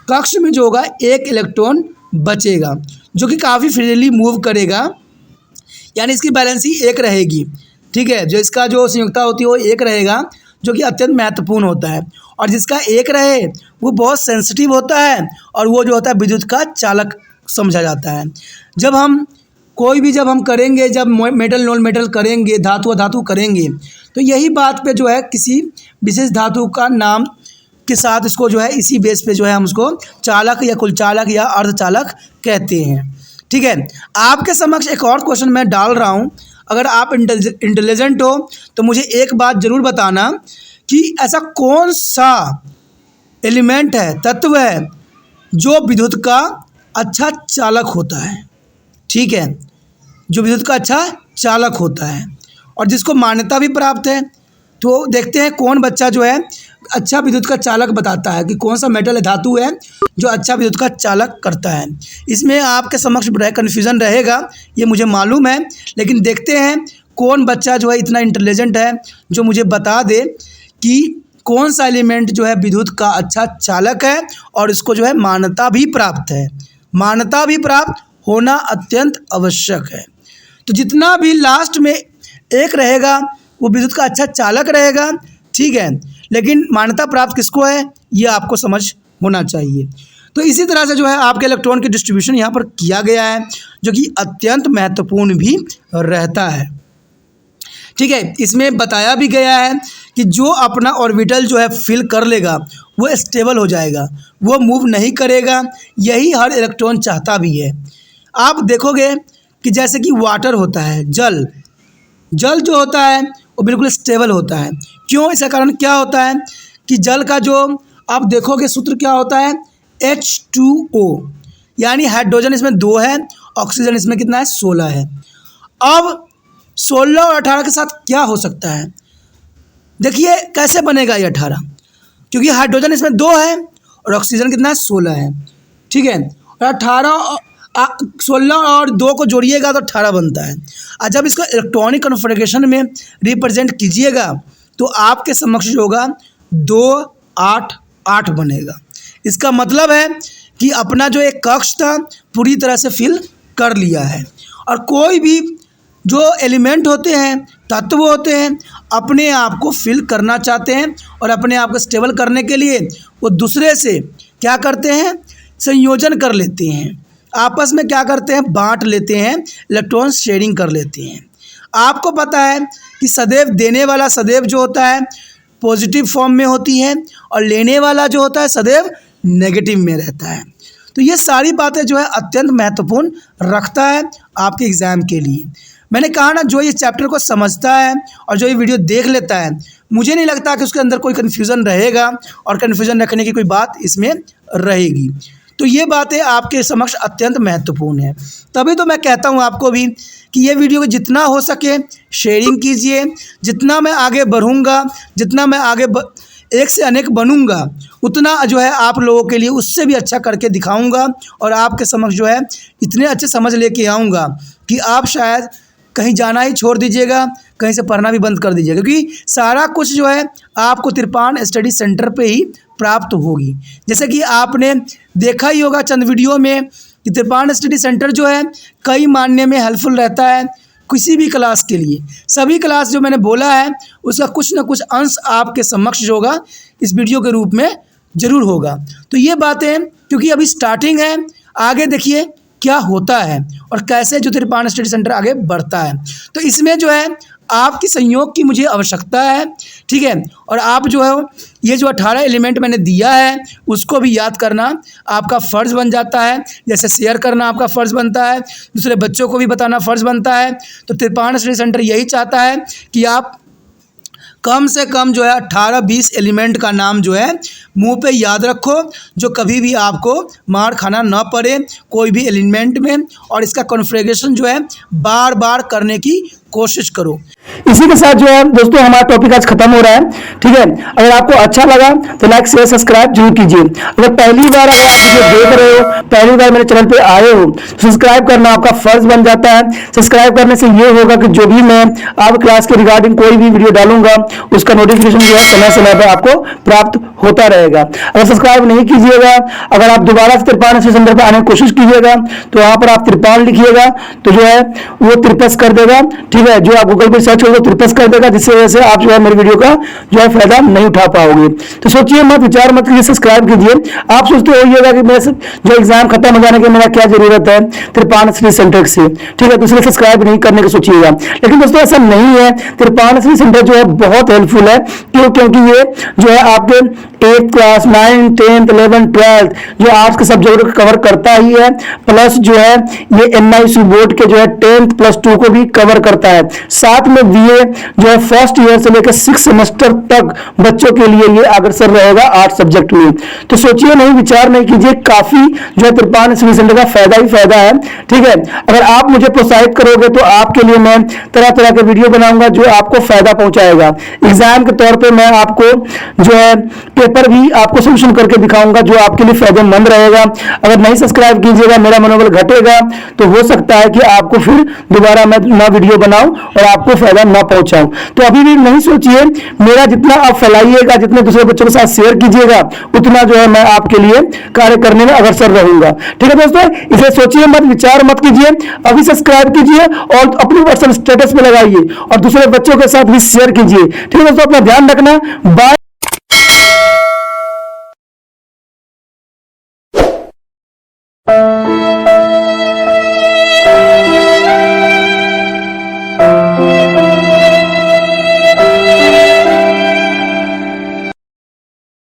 कक्ष में जो होगा 1 इलेक्ट्रॉन बचेगा जो कि काफ़ी फ्रीली मूव करेगा, यानी इसकी बैलेंसी 1 रहेगी। ठीक है, जो इसका जो संयुक्ता होती है वो 1 रहेगा जो कि अत्यंत महत्वपूर्ण होता है, और जिसका 1 रहे वो बहुत सेंसिटिव होता है और वो जो होता है विद्युत का चालक समझा जाता है। जब हम कोई भी जब हम करेंगे, जब मेटल नॉन मेटल करेंगे, धातु अधातु करेंगे, तो यही बात पे जो है किसी विशेष धातु का नाम के साथ इसको जो है इसी बेस पे जो है हम उसको चालक या कुल चालक या अर्धचालक कहते हैं। ठीक है, आपके समक्ष एक और क्वेश्चन मैं डाल रहा हूँ, अगर आप इंटेलिजेंट हो तो मुझे एक बात ज़रूर बताना कि ऐसा कौन सा एलिमेंट है, तत्व है जो विद्युत का अच्छा चालक होता है। ठीक है, जो विद्युत का अच्छा चालक होता है और जिसको मान्यता भी प्राप्त है। तो देखते हैं कौन बच्चा जो है अच्छा विद्युत का चालक बताता है कि कौन सा मेटल धातु है जो अच्छा विद्युत का चालक करता है। इसमें आपके समक्ष कन्फ्यूज़न रहेगा, ये मुझे मालूम है, लेकिन देखते हैं कौन बच्चा जो है इतना इंटेलिजेंट है जो मुझे बता दे कि कौन सा एलिमेंट जो है विद्युत का अच्छा चालक है और इसको जो है मान्यता भी प्राप्त है। मान्यता भी प्राप्त होना अत्यंत आवश्यक है। तो जितना भी लास्ट में 1 रहेगा वो विद्युत का अच्छा चालक रहेगा। ठीक है, लेकिन मान्यता प्राप्त किसको है ये आपको समझ होना चाहिए। तो इसी तरह से जो है आपके इलेक्ट्रॉन की डिस्ट्रीब्यूशन यहाँ पर किया गया है जो कि अत्यंत महत्वपूर्ण भी रहता है। ठीक है, इसमें बताया भी गया है कि जो अपना ऑर्बिटल जो है फिल कर लेगा वो स्टेबल हो जाएगा, वो मूव नहीं करेगा। यही हर इलेक्ट्रॉन चाहता भी है। आप देखोगे कि जैसे कि वाटर होता है, जल जो होता है वो बिल्कुल स्टेबल होता है। क्यों? इसका कारण क्या होता है कि जल का जो आप देखोगे सूत्र क्या होता है H2O, यानी हाइड्रोजन इसमें 2 है, ऑक्सीजन इसमें कितना है 16 है। अब 16 और 18 के साथ क्या हो सकता है? देखिए कैसे बनेगा ये 18, क्योंकि हाइड्रोजन इसमें 2 है और ऑक्सीजन कितना है 16 है। ठीक है, और 16 और 2 को जोड़िएगा तो 18 बनता है। और जब इसको इलेक्ट्रॉनिक कॉन्फ़िगरेशन में रिप्रेजेंट कीजिएगा तो आपके समक्ष होगा 2 8 8 बनेगा। इसका मतलब है कि अपना जो एक कक्ष था पूरी तरह से फिल कर लिया है। और कोई भी जो एलिमेंट होते हैं, तत्व होते हैं, अपने आप को फिल करना चाहते हैं और अपने आप को स्टेबल करने के लिए वो दूसरे से क्या करते हैं, संयोजन कर लेते हैं, आपस में क्या करते हैं, बांट लेते हैं, इलेक्ट्रॉन शेयरिंग कर लेते हैं। आपको पता है कि सदैव देने वाला सदैव जो होता है पॉजिटिव फॉर्म में होती है और लेने वाला जो होता है सदैव नेगेटिव में रहता है। तो ये सारी बातें जो है अत्यंत महत्वपूर्ण रखता है आपके एग्ज़ाम के लिए। मैंने कहा ना, जो इस चैप्टर को समझता है और जो ये वीडियो देख लेता है, मुझे नहीं लगता कि उसके अंदर कोई कन्फ्यूज़न रहेगा और कन्फ्यूज़न रखने की कोई बात इसमें रहेगी। तो ये बातें आपके समक्ष अत्यंत महत्वपूर्ण है। तभी तो मैं कहता हूँ आपको भी कि ये वीडियो को जितना हो सके शेयरिंग कीजिए। जितना मैं आगे बढ़ूँगा, जितना मैं आगे एक से अनेक बनूँगा, उतना जो है आप लोगों के लिए उससे भी अच्छा करके दिखाऊँगा और आपके समक्ष जो है इतने अच्छे समझ लेके आऊँगा कि आप शायद कहीं जाना ही छोड़ दीजिएगा, कहीं से पढ़ना भी बंद कर दीजिएगा, क्योंकि सारा कुछ जो है आपको तिरपान स्टडी सेंटर पे ही प्राप्त होगी। जैसे कि आपने देखा ही होगा चंद वीडियो में कि तिरपान स्टडी सेंटर जो है कई मायने में हेल्पफुल रहता है किसी भी क्लास के लिए। सभी क्लास जो मैंने बोला है उसका कुछ ना कुछ अंश आपके समक्ष जो होगा इस वीडियो के रूप में ज़रूर होगा। तो ये बातें क्योंकि अभी स्टार्टिंग है, आगे देखिए क्या होता है और कैसे जो तिरपान स्टडी सेंटर आगे बढ़ता है। तो इसमें जो है आपकी सहयोग की मुझे आवश्यकता है, ठीक है। और आप जो है ये जो 18 एलिमेंट मैंने दिया है उसको भी याद करना आपका फ़र्ज़ बन जाता है। जैसे शेयर करना आपका फ़र्ज़ बनता है, दूसरे बच्चों को भी बताना फ़र्ज़ बनता है। तो तिरपान स्टडी सेंटर यही चाहता है कि आप कम से कम जो है 18-20 एलिमेंट का नाम जो है मुंह पे याद रखो, जो कभी भी आपको मार खाना ना पड़े कोई भी एलिमेंट में। और इसका कॉन्फ़िगरेशन जो है बार बार करने की कोशिश करो। इसी के साथ जो है दोस्तों हमारा टॉपिक आज खत्म हो रहा है, ठीक है। अगर आपको अच्छा लगा तो लाइक शेयर सब्सक्राइब जरूर कीजिए। अगर पहली बार अगर आप वीडियो देख रहे हो, पहली बार मेरे चैनल पे आए हो, तो सब्सक्राइब करना आपका फर्ज बन जाता है। सब्सक्राइब करने से ये होगा कि जो भी मैं आप क्लास के रिगार्डिंग कोई भी वीडियो डालूंगा उसका नोटिफिकेशन जो है समय समय पर आपको प्राप्त होता रहेगा। अगर सब्सक्राइब नहीं कीजिएगा, अगर आप दोबारा से तिरपान स्टडी सेंटर पर आने की कोशिश कीजिएगा तो वहां पर आप तिरपान लिखिएगा तो जो है वो तिरपस कर देगा, ठीक है। जो आप गूगल पर सर्च करोगे तिरपस कर देगा, जिससे वजह से आप जो है मेरी वीडियो का जो है फायदा नहीं उठा पाओगे। तो सोचिए मत, विचार मत कीजिए, सब्सक्राइब कीजिए। आप सोचते होइएगा कि मेरे जो एग्जाम खत्म हो जाने के मेरा क्या जरूरत है तिरपान स्टडी सेंटर से, ठीक है, तो इसलिए सब्सक्राइब नहीं करने का सोचिएगा। लेकिन दोस्तों ऐसा नहीं है, तिरपान स्टडी सेंटर जो है बहुत हेल्पफुल है। क्यों? क्योंकि ये जो है आपके 8th class 9th 10th 11th 12th जो आर्ट्स के सब्जेक्ट को कवर करता ही है, प्लस जो है ये NISU बोर्ड के जो है 10th +2 को भी कवर करता है। साथ में BA जो है फर्स्ट ईयर से लेकर 6 सेमेस्टर तक बच्चों के लिए ये अग्रसर रहेगा आर्ट्स सब्जेक्ट में। तो सोचिए नहीं, विचार नहीं कीजिए, काफी जो है तिरपान स्टडी सेंटर का फायदा ही फायदा है, ठीक है। अगर आप मुझे प्रोत्साहित करोगे तो आपके लिए मैं तरह तरह के वीडियो बनाऊंगा जो आपको फायदा पहुंचाएगा। एग्जाम के तौर पे मैं आपको जो है पेपर भी आपको सोल्यूशन करके दिखाऊंगा जो आपके लिए फायदेमंद रहेगा। अगर नहीं सब्सक्राइब कीजिएगा, मेरा मनोबल घटेगा, तो हो सकता है कि आपको फिर दोबारा मैं नया वीडियो बनाऊं और आपको फायदा ना पहुंचाऊं। तो अभी भी नहीं सोचिए, मेरा जितना आप फैलाइएगा, जितने दूसरे बच्चों के साथ शेयर कीजिएगा, उतना जो है मैं आपके लिए कार्य करने में अग्रसर रहूंगा, ठीक है दोस्तों। इसे सोचिए मत, विचार मत कीजिए, अभी सब्सक्राइब कीजिए और अपनी व्हाट्सएप स्टेटस पे लगाइए और दूसरे बच्चों के साथ भी शेयर कीजिए, ठीक है दोस्तों। अपना ध्यान रखना, बाय।